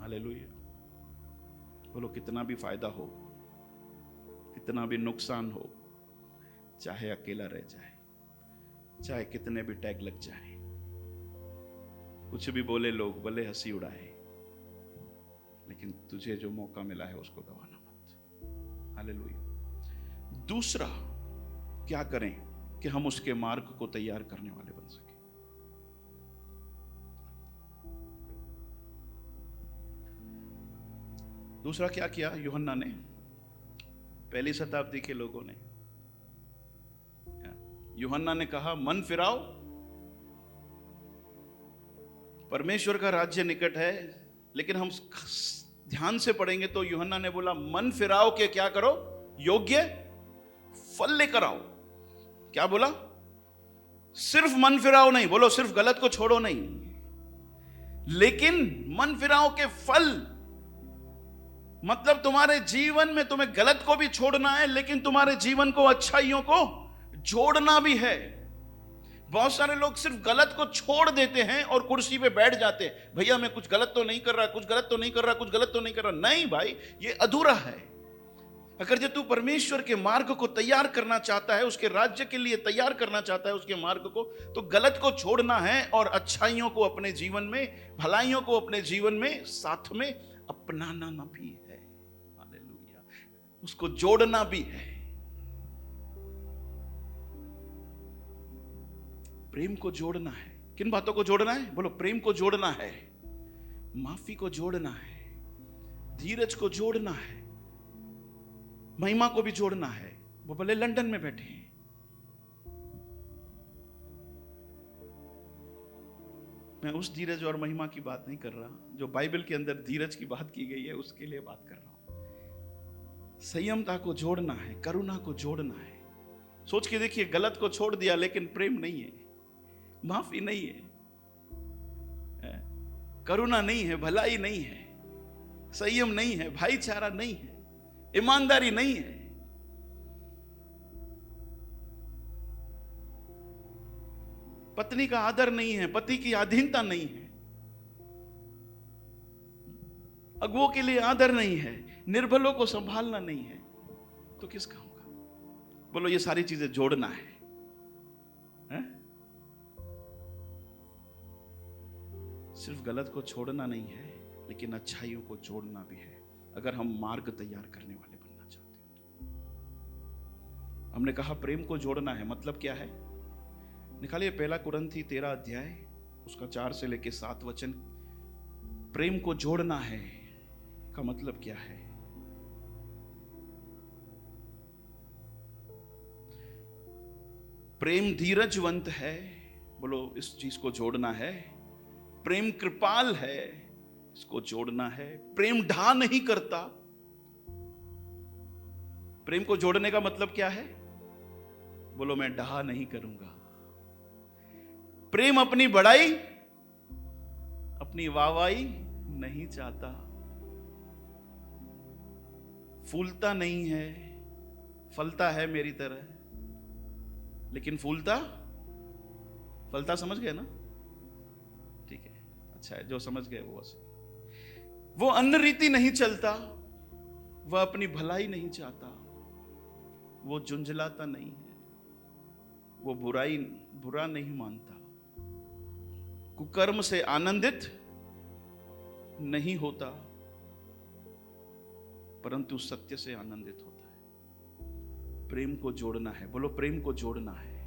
हालेलुया। बोलो कितना भी फायदा हो, कितना भी नुकसान हो, चाहे अकेला रह जाए, चाहे कितने भी टैग लग जाए, कुछ भी बोले लोग, भले हंसी उड़ाए, लेकिन तुझे जो मौका मिला है उसको गंवाना मत। हालेलुया। दूसरा क्या करें कि हम उसके मार्ग को तैयार करने वाले बन सके। दूसरा क्या किया यूहन्ना ने, पहली शताब्दी के लोगों ने, यूहन्ना ने कहा मन फिराओ, परमेश्वर का राज्य निकट है। लेकिन हम ध्यान से पढ़ेंगे तो यूहन्ना ने बोला मन फिराओ के क्या करो, योग्य फल लेकर आओ। क्या बोला? सिर्फ मन फिराओ नहीं, बोलो सिर्फ गलत को छोड़ो नहीं, लेकिन मन फिराओ के फल, मतलब तुम्हारे जीवन में तुम्हें गलत को भी छोड़ना है, लेकिन तुम्हारे जीवन को अच्छाइयों को जोड़ना भी है। बहुत सारे लोग सिर्फ गलत को छोड़ देते हैं और कुर्सी पे बैठ जाते हैं, भैया मैं कुछ गलत तो नहीं कर रहा, कुछ गलत तो नहीं कर रहा, कुछ गलत तो नहीं कर रहा। नहीं भाई, ये अधूरा है। अगर जो तू परमेश्वर के मार्ग को तैयार करना चाहता है, उसके राज्य के लिए तैयार करना चाहता है उसके मार्ग को, तो गलत को छोड़ना है और अच्छाइयों को अपने जीवन में, भलाइयों को अपने जीवन में साथ में अपनाना भी है। हालेलुया। उसको जोड़ना भी है। प्रेम को जोड़ना है। किन बातों को जोड़ना है? बोलो प्रेम को जोड़ना है, माफी को जोड़ना है, धीरज को जोड़ना है, महिमा को भी जोड़ना है। वो भले लंदन में बैठे हैं, मैं उस धीरज और महिमा की बात नहीं कर रहा, जो बाइबल के अंदर धीरज की बात की गई है उसके लिए बात कर रहा हूं। संयमता को जोड़ना है, करुणा को जोड़ना है। सोच के देखिए, गलत को छोड़ दिया लेकिन प्रेम नहीं है, माफी नहीं है, करुणा नहीं है, भलाई नहीं है, संयम नहीं है, भाईचारा नहीं है, ईमानदारी नहीं है। पत्नी का आदर नहीं है, पति की अधीनता नहीं है, अगुओं के लिए आदर नहीं है, निर्बलों को संभालना नहीं है, तो किस काम का? बोलो ये सारी चीजें जोड़ना है, सिर्फ गलत को छोड़ना नहीं है, लेकिन अच्छाइयों को जोड़ना भी है, अगर हम मार्ग तैयार करने वाले बनना चाहते हैं तो। हमने कहा प्रेम को जोड़ना है, मतलब क्या है? निकालिए 1 कुरिन्थी 13 अध्याय, उसका 4 से लेके 7 वचन। प्रेम को जोड़ना है का मतलब क्या है? प्रेम धीरजवंत है, बोलो इस चीज को जोड़ना है। प्रेम कृपाल है, इसको जोड़ना है। प्रेम ढा नहीं करता। प्रेम को जोड़ने का मतलब क्या है? बोलो मैं ढा नहीं करूंगा। प्रेम अपनी बड़ाई, अपनी वाहवाही नहीं चाहता, फूलता नहीं है, फलता है मेरी तरह, लेकिन फलता समझ गए ना? ठीक है, अच्छा है, जो समझ गए वो अन्य रीति नहीं चलता, वह अपनी भलाई नहीं चाहता, वो झुंझलाता नहीं है, वो बुरा नहीं मानता, कुकर्म से आनंदित नहीं होता, परंतु सत्य से आनंदित होता है। प्रेम को जोड़ना है, बोलो प्रेम को जोड़ना है।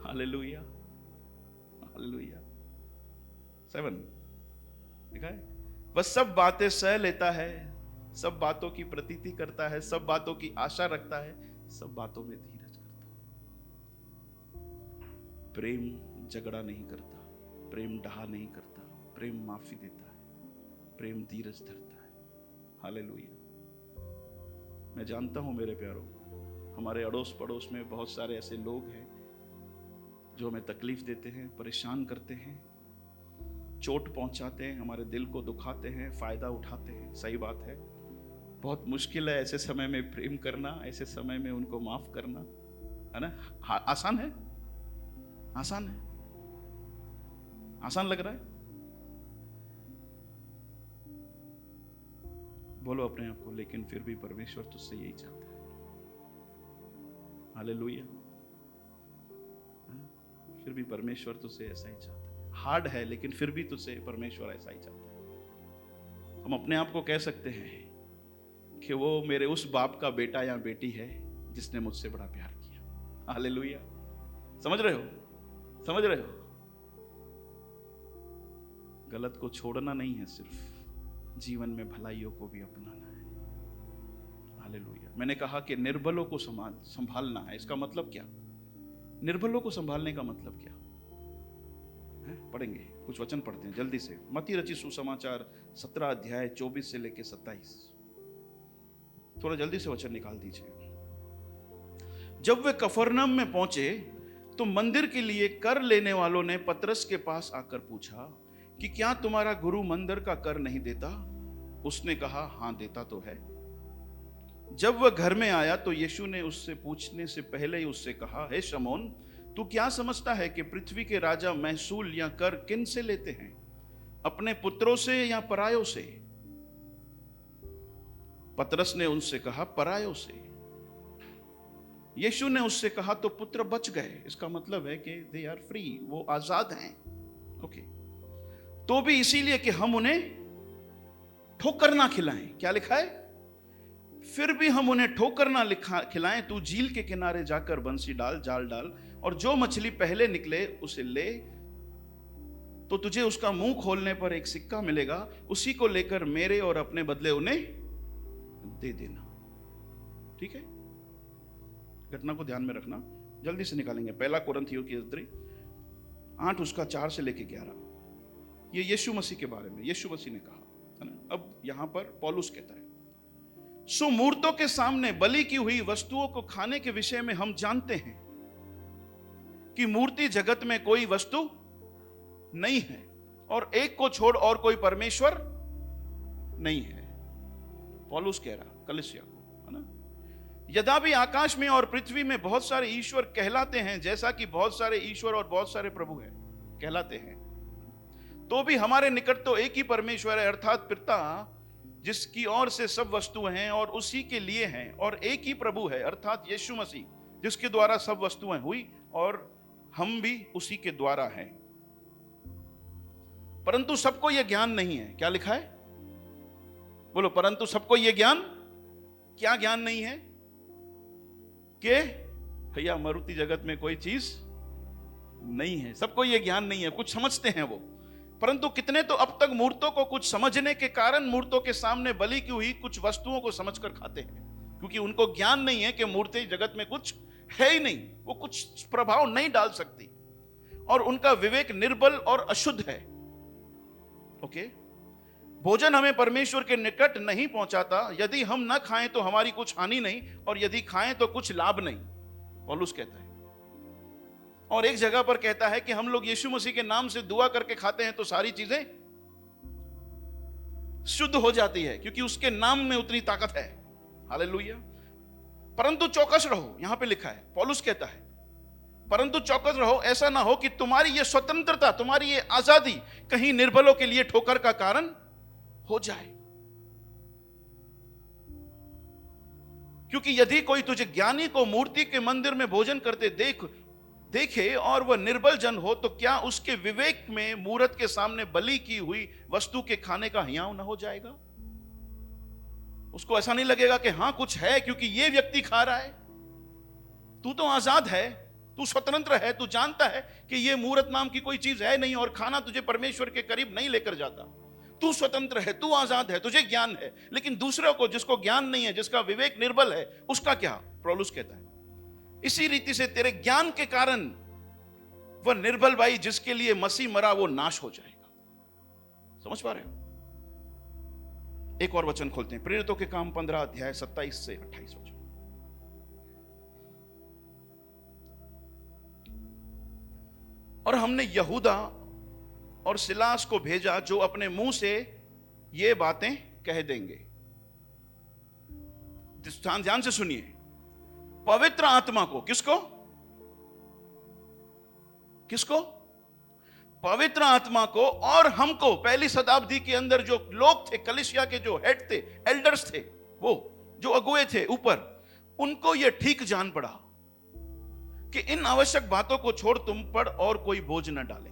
Hallelujah, hallelujah. 7 लिखा है, वह सब बातें सह लेता है, सब बातों की प्रतीति करता है, सब बातों की आशा रखता है, सब बातों में धीरज करता है। प्रेम झगड़ा नहीं करता, प्रेम डहा नहीं करता, प्रेम माफी देता है, प्रेम धीरज धरता है। हालेलुया। मैं जानता हूं मेरे प्यारों, हमारे अड़ोस पड़ोस में बहुत सारे ऐसे लोग हैं जो हमें तकलीफ देते हैं, परेशान करते हैं, चोट पहुंचाते हैं, हमारे दिल को दुखाते हैं, फायदा उठाते हैं। सही बात है, बहुत मुश्किल है ऐसे समय में प्रेम करना, ऐसे समय में उनको माफ करना, है ना? आसान है? आसान है? आसान लग रहा है? बोलो अपने आप को, लेकिन फिर भी परमेश्वर तुझसे यही चाहता है। हालेलुया। फिर भी परमेश्वर तुझसे ऐसा ही चाहता है। हार्ड है, लेकिन फिर भी तुझसे परमेश्वर ऐसा ही चाहता है। हम अपने आप को कह सकते हैं कि वो मेरे उस बाप का बेटा या बेटी है जिसने मुझसे बड़ा प्यार किया। हालेलुया। समझ रहे हो? समझ रहे हो? गलत को छोड़ना नहीं है, सिर्फ जीवन में भलाइयों को भी अपनाना है। हालेलुया। मैंने कहा कि निर्बलों को संभालना है। इसका मतलब क्या? निर्बलों को संभालने का मतलब क्या है? पढ़ेंगे, कुछ वचन पढ़ते हैं जल्दी से। मत्ती रचित सुसमाचार 17 अध्याय 24 से लेकर 27। थोड़ा जल्दी से वचन निकाल दीजिए। जब वे कफरनहूम में पहुंचे तो मंदिर के लिए कर लेने वालों ने पतरस के पास आकर पूछा कि क्या तुम्हारा गुरु मंदिर का कर नहीं देता? उसने कहा, हां देता तो है। जब वह घर में आया तो यीशु ने उससे पूछने से पहले ही उससे कहा, हे शमौन, तू क्या समझता है कि पृथ्वी के राजा महसूल या कर किन से लेते हैं, अपने पुत्रों से या परायों से? पतरस ने उनसे कहा, परायों से। यीशु ने उससे कहा, तो पुत्र बच गए। इसका मतलब है कि दे आर फ्री, वो आजाद हैं। ओके। तो भी इसीलिए कि हम उन्हें ठोकर ना खिलाएं। क्या लिखा है? फिर भी हम उन्हें ठोकर ना खिलाएं। तू झील के किनारे जाकर बंसी डाल, जाल डाल, और जो मछली पहले निकले उसे ले, तो तुझे उसका मुंह खोलने पर एक सिक्का मिलेगा। उसी को लेकर मेरे और अपने बदले उन्हें दे देना। ठीक है? घटना को ध्यान में रखना, जल्दी से निकालेंगे। पहला कोरिन्थियों की 8 उसका 4 से लेके 11। ये यीशु मसीह के बारे में यीशु मसीह ने कहा है ना। अब यहां पर पौलुस कहता है, सो मूर्तों के सामने बलि की हुई वस्तुओं को खाने के विषय में हम जानते हैं कि मूर्ति जगत में कोई वस्तु नहीं है, और एक को छोड़ और कोई परमेश्वर नहीं है। पौलुस कह रहा कलीसिया को, है ना। यद्यपि आकाश में और पृथ्वी में बहुत सारे ईश्वर कहलाते हैं, जैसा कि बहुत सारे ईश्वर और बहुत सारे प्रभु हैं कहलाते हैं, तो भी हमारे निकट तो एक ही परमेश्वर है, अर्थात पिता, जिसकी ओर से सब वस्तुएं हैं और उसी के लिए हैं, और एक ही प्रभु है, अर्थात यीशु मसीह, जिसके द्वारा सब वस्तुएं हुई और हम भी उसी के द्वारा हैं। परंतु सबको यह ज्ञान नहीं है। क्या लिखा है? बोलो, परंतु सबको यह ज्ञान, क्या ज्ञान नहीं है? कि भैया मारुति जगत में कोई चीज नहीं है। सबको यह ज्ञान नहीं है। कुछ समझते हैं वो, परंतु कितने तो अब तक मूर्तों को कुछ समझने के कारण मूर्तों के सामने बलि की हुई कुछ वस्तुओं को समझकर खाते हैं, क्योंकि उनको ज्ञान नहीं है कि मूर्ति जगत में कुछ है ही नहीं, वो कुछ प्रभाव नहीं डाल सकती, और उनका विवेक निर्बल और अशुद्ध है। ओके। भोजन हमें परमेश्वर के निकट नहीं पहुंचाता। यदि हम ना खाएं तो हमारी कुछ हानि नहीं, और यदि खाएं तो कुछ लाभ नहीं, पौलुस कहता है। और एक जगह पर कहता है कि हम लोग यीशु मसीह के नाम से दुआ करके खाते हैं तो सारी चीजें शुद्ध हो जाती है, क्योंकि उसके नाम में उतनी ताकत है। हालेलुया। परंतु चौकस रहो, यहां पे लिखा है, पौलुस कहता है, परंतु चौकस रहो, ऐसा ना हो कि तुम्हारी ये स्वतंत्रता, तुम्हारी ये आजादी कहीं निर्बलों के लिए ठोकर का कारण हो जाए। क्योंकि यदि कोई तुझे ज्ञानी को मूर्ति के मंदिर में भोजन करते देखे और वह निर्बल जन हो, तो क्या उसके विवेक में मूरत के सामने बलि की हुई वस्तु के खाने का हियाव न हो जाएगा? उसको ऐसा नहीं लगेगा कि हां कुछ है, क्योंकि ये व्यक्ति खा रहा है। तू तो आजाद है, तू स्वतंत्र है, तू जानता है कि ये मूरत नाम की कोई चीज है नहीं, और खाना तुझे परमेश्वर के करीब नहीं लेकर जाता। तू स्वतंत्र है, तू आजाद है, तुझे ज्ञान है। लेकिन दूसरों को, जिसको ज्ञान नहीं है, जिसका विवेक निर्बल है, उसका क्या? पौलुस कहता है, इसी रीति से तेरे ज्ञान के कारण वह निर्बल भाई जिसके लिए मसीह मरा, वो नाश हो जाएगा। समझ पा रहे हो? एक और वचन खोलते हैं, प्रेरितों के काम 15 अध्याय 27 से 28 वचन। और हमने यहूदा और सिलास को भेजा जो अपने मुंह से ये बातें कह देंगे। ध्यान से सुनिए, पवित्र आत्मा को, किसको किसको? पवित्र आत्मा को और हमको, पहली शताब्दी के अंदर जो लोग थे, कलीसिया के जो हेड थे, एल्डर्स थे, वो जो अगुए थे ऊपर, उनको यह ठीक जान पड़ा कि इन आवश्यक बातों को छोड़ तुम पर और कोई बोझ न डाले,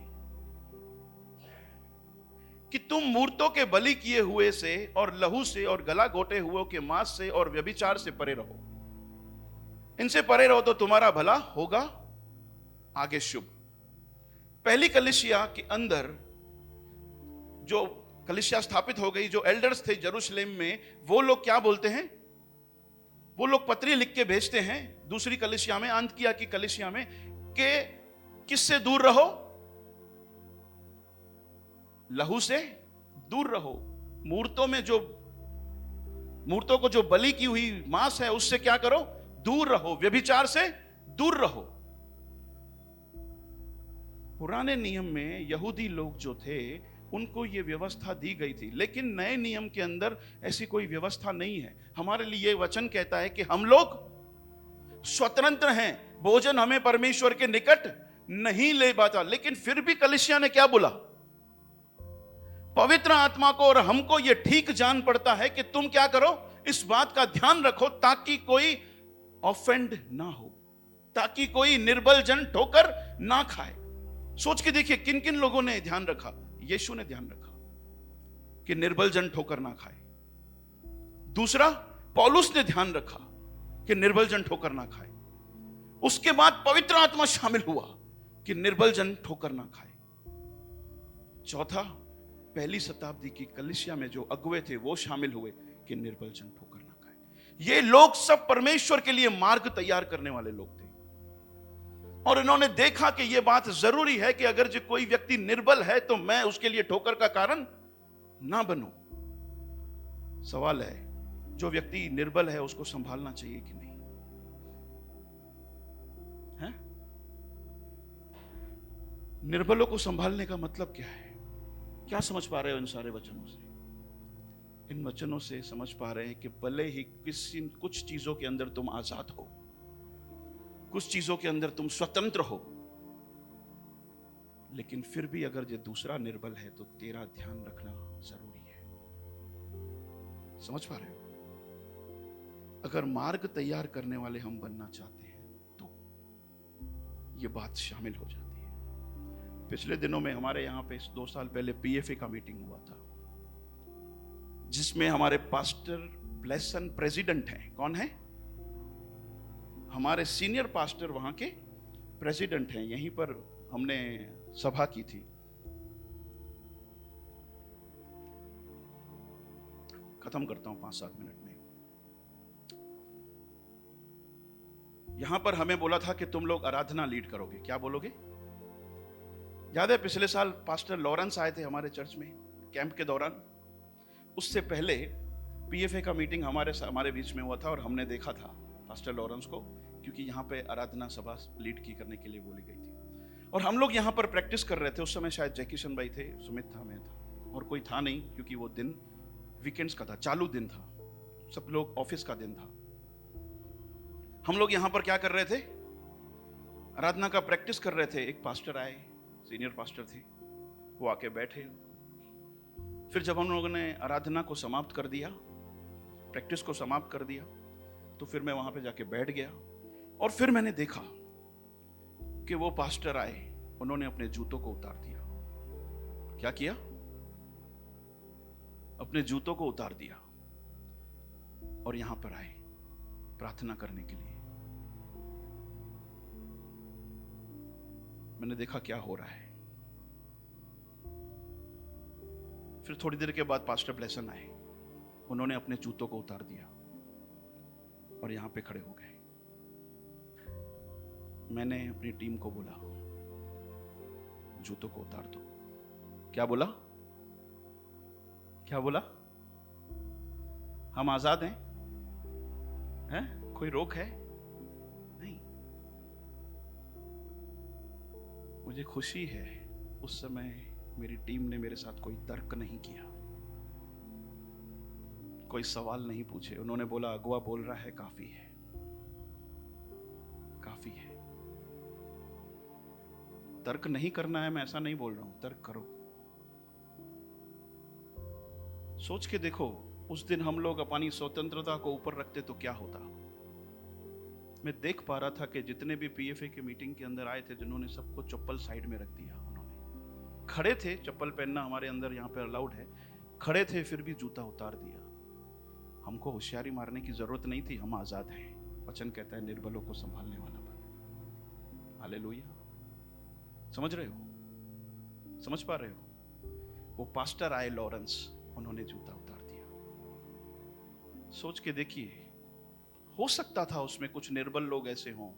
कि तुम मूर्तों के बलि किए हुए से और लहू से और गला घोटे हुए के मांस से और व्यभिचार से परे रहो। इनसे परे रहो तो तुम्हारा भला होगा, आगे शुभ। पहली कलीसिया के अंदर जो कलीसिया स्थापित हो गई, जो एल्डर्स थे यरूशलेम में, वो लोग क्या बोलते हैं? वो लोग पत्री लिख के भेजते हैं दूसरी कलीसिया में, अंतकिया की कलीसिया में, कि किससे दूर रहो? लहू से दूर रहो। मूर्तों को जो बलि की हुई मांस है उससे क्या करो? दूर रहो। व्यभिचार से दूर रहो। पुराने नियम में यहूदी लोग जो थे उनको ये व्यवस्था दी गई थी, लेकिन नए नियम के अंदर ऐसी कोई व्यवस्था नहीं है। हमारे लिए वचन कहता है कि हम लोग स्वतंत्र हैं, भोजन हमें परमेश्वर के निकट नहीं ले पाता। लेकिन फिर भी कलीसिया ने क्या बोला? पवित्र आत्मा को और हमको यह ठीक जान पड़ता है कि तुम क्या करो, इस बात का ध्यान रखो ताकि कोई ऑफेंड ना हो, ताकि कोई निर्बल जन ठोकर ना खाए। सोच के देखिए किन किन लोगों ने ध्यान रखा। यीशु ने ध्यान रखा कि निर्बल जन ठोकर ना खाए। दूसरा, पौलुस ने ध्यान रखा कि निर्बल जन ठोकर ना खाए। उसके बाद पवित्र आत्मा शामिल हुआ कि निर्बल जन ठोकर ना खाए। चौथा, पहली शताब्दी की कलीसिया में जो अगुए थे वो शामिल हुए कि निर्बल जन ठोकर ना खाए। ये लोग सब परमेश्वर के लिए मार्ग तैयार करने वाले लोग थे, और इन्होंने देखा कि यह बात जरूरी है कि अगर जो कोई व्यक्ति निर्बल है तो मैं उसके लिए ठोकर का कारण ना बनूं। सवाल है, जो व्यक्ति निर्बल है उसको संभालना चाहिए कि नहीं? है? निर्बलों को संभालने का मतलब क्या है? क्या समझ पा रहे हो इन सारे वचनों से? इन वचनों से समझ पा रहे हैं कि भले ही कुछ चीजों के अंदर तुम आजाद हो, कुछ चीजों के अंदर तुम स्वतंत्र हो, लेकिन फिर भी अगर ये दूसरा निर्बल है तो तेरा ध्यान रखना जरूरी है। समझ पा रहे हो? अगर मार्ग तैयार करने वाले हम बनना चाहते हैं तो ये बात शामिल हो जाती है। पिछले दिनों में हमारे यहाँ पे 2 साल पहले PFA का मीटिंग हुआ था, जिसमें हमारे पास्टर ब्लेसन प्रेसिडेंट हैं। कौन है? हमारे सीनियर पास्टर वहां के प्रेसिडेंट हैं। यहीं पर हमने सभा की थी। खत्म करता हूं 5-7 मिनट में। यहां पर हमें बोला था कि तुम लोग आराधना लीड करोगे। क्या बोलोगे? याद है पिछले साल पास्टर लॉरेंस आए थे हमारे चर्च में कैंप के दौरान। उससे पहले PFA का मीटिंग हमारे बीच में हुआ था और हमने देखा था पास्टर लॉरेंस को, क्योंकि यहाँ पे आराधना सभा लीड की करने के लिए बोली गई थी। और हम लोग यहाँ पर प्रैक्टिस कर रहे थे। उस समय शायद जैकिशन भाई थे, सुमित था, मैं था, और कोई था नहीं, क्योंकि वो दिन वीकेंड्स का था, चालू दिन था, सब लोग ऑफिस का दिन था। हम लोग यहाँ पर क्या कर रहे थे? आराधना का प्रैक्टिस कर रहे थे। एक पास्टर आए, सीनियर पास्टर थे, वो आके बैठे। फिर जब हम लोगों ने आराधना को समाप्त कर दिया, प्रैक्टिस को समाप्त कर दिया, तो फिर मैं वहां पे जाके बैठ गया। और फिर मैंने देखा कि वो पास्टर आए, उन्होंने अपने जूतों को उतार दिया। क्या किया? अपने जूतों को उतार दिया और यहां पर आए प्रार्थना करने के लिए। मैंने देखा क्या हो रहा है। फिर थोड़ी देर के बाद पास्टर ब्लेसन आए, उन्होंने अपने जूतों को उतार दिया और यहां पे खड़े हो गए। मैंने अपनी टीम को बोला, जूतों को उतार दो। क्या बोला? क्या बोला? हम आजाद हैं? कोई रोक है? नहीं। वो मुझे खुशी है उस समय मेरी टीम ने मेरे साथ कोई तर्क नहीं किया, कोई सवाल नहीं पूछे। उन्होंने बोला अगुआ बोल रहा है, काफी है, काफी है। तर्क नहीं करना है, मैं ऐसा नहीं बोल रहा हूं, तर्क करो। सोच के देखो, उस दिन हम लोग अपनी स्वतंत्रता को ऊपर रखते तो क्या होता। मैं देख पा रहा था कि जितने भी पीएफए के मीटिंग के अंदर आए थे, जिन्होंने सबको चप्पल साइड में रख दिया। उन्होंने खड़े थे, चप्पल पहनना हमारे अंदर यहाँ पे अलाउड है, खड़े थे फिर भी जूता उतार दिया। हमको होशियारी मारने की जरूरत नहीं थी, हम आजाद हैं। वचन कहता है निर्बलों को संभालने वाला बन। हालेलुया। समझ रहे हो, समझ पा रहे हो? वो पास्टर आए लॉरेंस, उन्होंने जूता उतार दिया। सोच के देखिए, हो सकता था उसमें कुछ निर्बल लोग ऐसे हों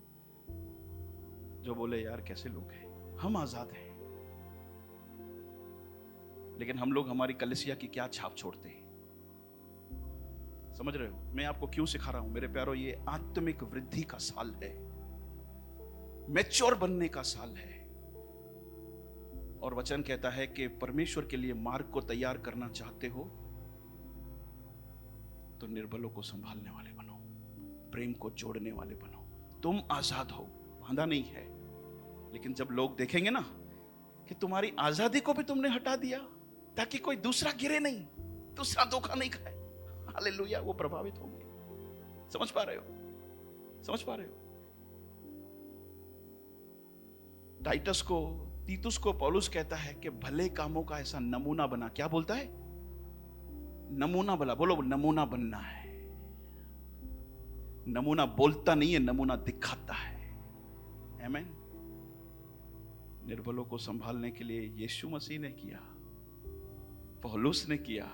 जो बोले यार कैसे लोग हैं, हम आजाद हैं। लेकिन हम लोग हमारी कलीसिया की क्या छाप छोड़ते हैं। समझ रहे हो मैं आपको क्यों सिखा रहा हूं मेरे प्यारों? ये आत्मिक वृद्धि का साल है, मैच्योर बनने का साल है। और वचन कहता है कि परमेश्वर के लिए मार्ग को तैयार करना चाहते हो तो निर्बलों को संभालने वाले बनो, प्रेम को जोड़ने वाले बनो। तुम आजाद हो, बांधा नहीं है। लेकिन जब लोग देखेंगे ना कि तुम्हारी आजादी को भी तुमने हटा दिया ताकि कोई दूसरा गिरे नहीं, दूसरा धोखा नहीं खाए, हालेलुया, वो प्रभावित होंगे। समझ पा रहे हो? समझ पा रहे हो? तीतुस को पौलुस कहता है कि भले कामों का ऐसा नमूना बना। क्या बोलता है? नमूना बना। बोलो, नमूना बनना है। नमूना बोलता नहीं है, नमूना दिखाता है। आमीन। निर्बलों को संभालने के लिए यीशु मसीह ने किया, पौलुस ने किया,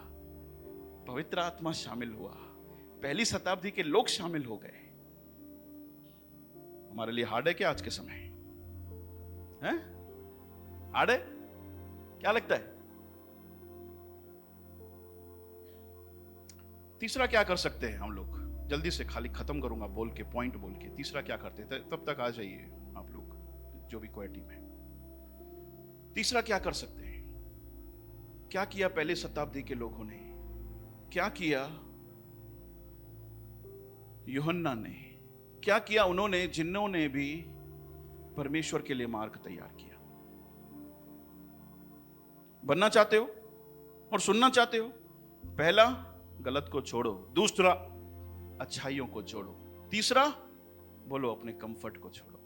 पवित्र आत्मा शामिल हुआ, पहली शताब्दी के लोग शामिल हो गए। हमारे लिए हार्ड है क्या आज के समय? हैं? हार्ड है? क्या लगता है? तीसरा क्या कर सकते हैं हम लोग? जल्दी से, खाली खत्म करूंगा बोल के, पॉइंट बोल के। तीसरा क्या करते हैं? तब तक आ जाइए आप लोग जो भी कोई टीम है। तीसरा क्या कर सकते हैं? क्या किया पहले शताब्दी के लोगों ने? क्या किया यूहन्ना ने? क्या किया उन्होंने जिन्होंने भी परमेश्वर के लिए मार्ग तैयार किया? बनना चाहते हो और सुनना चाहते हो? पहला, गलत को छोड़ो। दूसरा, अच्छाइयों को छोड़ो। तीसरा, बोलो अपने कंफर्ट को छोड़ो।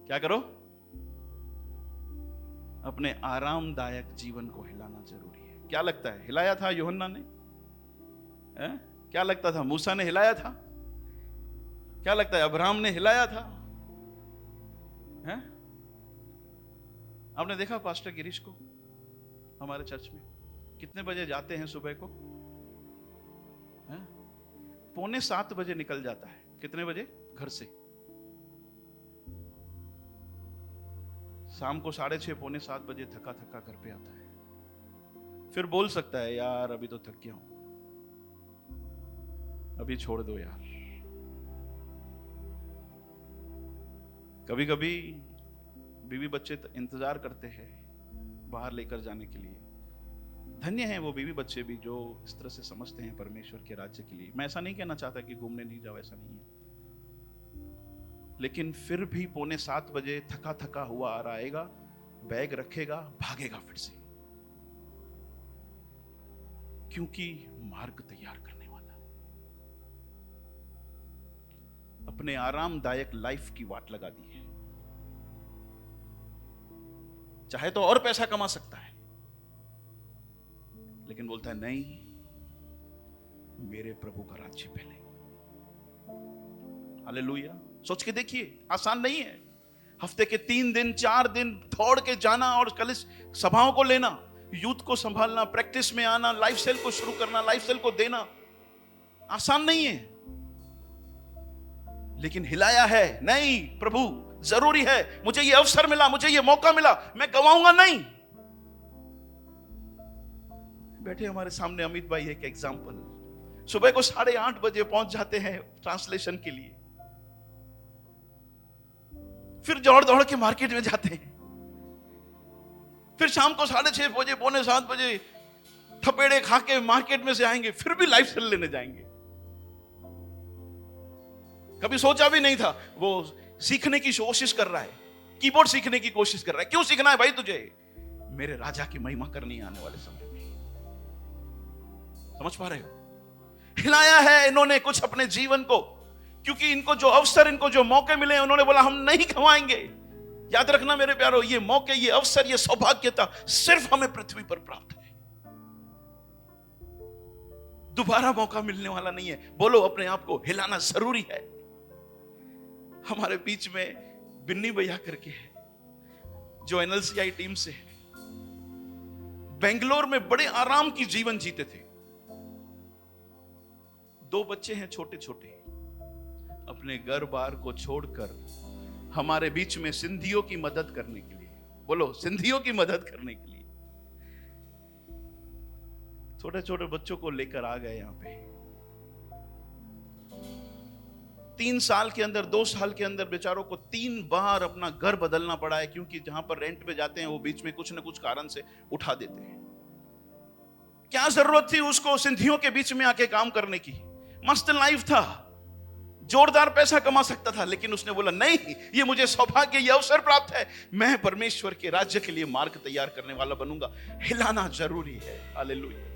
क्या करो? अपने आरामदायक जीवन को हिलाना जरूरी है। क्या लगता है हिलाया था यूहन्ना ने? क्या लगता था मूसा ने हिलाया था? क्या लगता है अब्राहम ने हिलाया था? आपने देखा पास्टर गिरीश को हमारे चर्च में कितने बजे जाते हैं सुबह को? 6:45 बजे निकल जाता है। कितने बजे? घर से। शाम को 6:30 6:45 बजे थका थका घर पे आता है। फिर बोल सकता है यार अभी तो थक गया हूं, अभी छोड़ दो यार। कभी कभी बीवी बच्चे इंतजार करते हैं बाहर लेकर जाने के लिए। धन्य हैं वो बीवी बच्चे भी जो इस तरह से समझते हैं परमेश्वर के राज्य के लिए। मैं ऐसा नहीं कहना चाहता कि घूमने नहीं जाओ, ऐसा नहीं है। लेकिन फिर भी 6:45 बजे थका थका हुआ आ रहा आएगा, बैग रखेगा, भागेगा फिर से, क्योंकि मार्ग तैयार करने वाला, अपने आरामदायक लाइफ की वाट लगा दी है। चाहे तो और पैसा कमा सकता है, लेकिन बोलता है नहीं, मेरे प्रभु का राज्य पहले। हालेलुया। सोच के देखिए, आसान नहीं है। हफ्ते के 3 दिन 4 दिन दौड़ के जाना और कलिस सभाओं को लेना, यूथ को संभालना, प्रैक्टिस में आना, लाइफ स्टाइल को शुरू करना, लाइफ स्टाइल को देना, आसान नहीं है। लेकिन हिलाया है, नहीं प्रभु जरूरी है, मुझे ये अवसर मिला, मुझे ये मौका मिला, मैं गवाऊंगा नहीं। बैठे हमारे सामने अमित भाई एक एग्जाम्पल, सुबह को 8:30 बजे पहुंच जाते हैं ट्रांसलेशन के लिए। फिर दौड़ दौड़ के मार्केट में जाते हैं, फिर शाम को 6:30 बजे, 6:45 बजे थपेड़े खा के मार्केट में से आएंगे, फिर भी लाइफ सेल लेने जाएंगे। कभी सोचा भी नहीं था। वो सीखने की कोशिश कर रहा है, कीबोर्ड सीखने की कोशिश कर रहा है। क्यों सीखना है भाई तुझे? मेरे राजा की महिमा करनी है आने वाले समय में। समझ पा रहे हो? हिलाया है इन्होंने कुछ अपने जीवन को, क्योंकि इनको जो अवसर, इनको जो मौके मिले, उन्होंने बोला हम नहीं गंवाएंगे। याद रखना मेरे प्यारो, ये मौके, ये अवसर, ये सौभाग्यता सिर्फ हमें पृथ्वी पर प्राप्त है, दोबारा मौका मिलने वाला नहीं है। बोलो अपने आप को, हिलाना जरूरी है। हमारे बीच में बिन्नी भैया करके है, जो एनएलसीआई टीम से है, बेंगलोर में बड़े आराम की जीवन जीते थे। 2 बच्चे हैं छोटे छोटे, अपने घर बार को छोड़कर हमारे बीच में सिंधियों की मदद करने के लिए, बोलो सिंधियों की मदद करने के लिए छोटे छोटे बच्चों को लेकर आ गए यहां पे। 3 साल के अंदर, 2 साल के अंदर बेचारों को 3 बार अपना घर बदलना पड़ा है, क्योंकि जहां पर रेंट पे जाते हैं वो बीच में कुछ न कुछ कारण से उठा देते हैं। क्या जरूरत थी उसको सिंधियों के बीच में आके काम करने की? मस्त लाइफ था, जोरदार पैसा कमा सकता था, लेकिन उसने बोला नहीं, ये मुझे सौभाग्य, ये अवसर प्राप्त है, मैं परमेश्वर के राज्य के लिए मार्ग तैयार करने वाला बनूंगा। हिलाना जरूरी है। हालेलुया।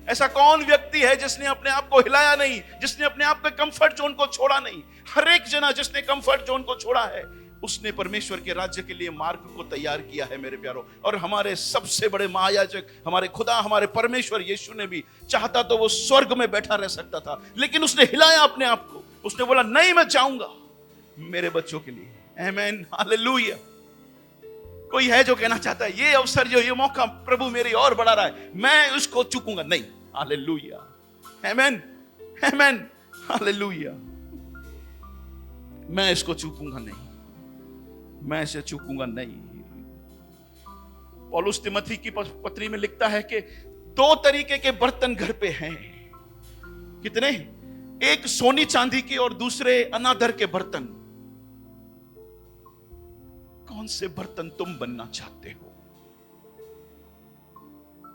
ऐसा कौन व्यक्ति है जिसने अपने आप को हिलाया नहीं, जिसने अपने आप के कंफर्ट जोन को छोड़ा नहीं? हर एक जना जिसने कंफर्ट जोन को छोड़ा है, उसने परमेश्वर के राज्य के लिए मार्ग को तैयार किया है मेरे प्यारो। और हमारे सबसे बड़े महायाजक, हमारे खुदा, हमारे परमेश्वर यीशु ने भी चाहता तो वो स्वर्ग में बैठा रह सकता था, लेकिन उसने हिलाया अपने आप को। उसने बोला नहीं, मैं चाहूंगा मेरे बच्चों के लिए। आमीन, हालेलुया। कोई है जो कहना चाहता है ये अवसर, जो ये मौका प्रभु मेरी और बढ़ा रहा है, मैं उसको चूकूंगा नहीं? हालेलुया, आमीन, आमीन, हालेलुया। मैं इसको चूकूंगा नहीं, मैं इसे चूकूंगा नहीं। पौलुस तिमोथी की पत्री में लिखता है कि 2 तरीके के बर्तन घर पे हैं। कितने? एक सोनी चांदी के और दूसरे अनादर के बर्तन। कौन से बर्तन तुम बनना चाहते हो?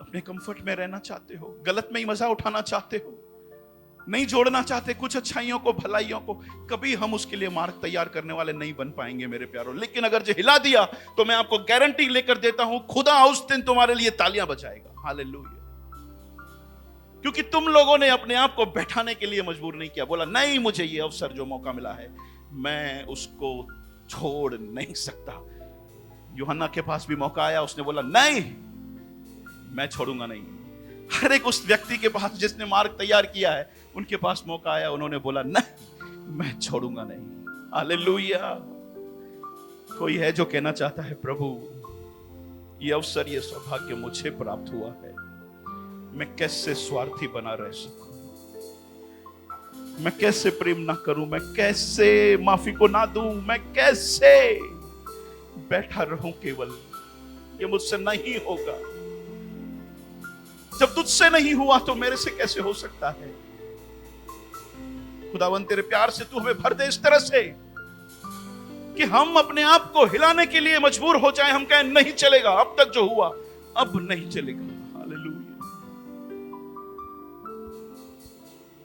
अपने कंफर्ट में रहना चाहते हो? गलत में ही मजा उठाना चाहते हो? नहीं जोड़ना चाहते कुछ अच्छाइयों को, भलाइयों को? कभी हम उसके लिए मार्ग तैयार करने वाले नहीं बन पाएंगे मेरे प्यारों। लेकिन अगर जो हिला दिया तो मैं आपको गारंटी लेकर देता हूं, खुदा उस दिन तुम्हारे लिए तालियां बजाएगा। हालेलुया। क्योंकि तुम लोगों ने अपने आप को बैठाने के लिए मजबूर नहीं किया। बोला नहीं, मुझे ये अवसर जो मौका मिला है, मैं उसको छोड़ नहीं सकता। यूहन्ना के पास भी मौका आया, उसने बोला नहीं, मैं छोड़ूंगा नहीं। हर एक उस व्यक्ति के पास जिसने मार्ग तैयार किया है, उनके पास मौका आया, उन्होंने बोला नहीं, मैं छोड़ूंगा नहीं। हालेलुया। कोई है जो कहना चाहता है प्रभु ये अवसर, ये सौभाग्य मुझे प्राप्त हुआ है, मैं कैसे स्वार्थी बना रह सकूं, मैं कैसे प्रेम ना करूं, मैं कैसे माफी को ना दूं, मैं कैसे बैठा रहूं केवल? ये मुझसे नहीं होगा। जब तुझसे नहीं हुआ तो मेरे से कैसे हो सकता है? खुदावन तेरे प्यार से तू हमें भर दे इस तरह से कि हम अपने आप को हिलाने के लिए मजबूर हो जाएं। हम कहें नहीं चलेगा, अब तक जो हुआ अब नहीं चलेगा।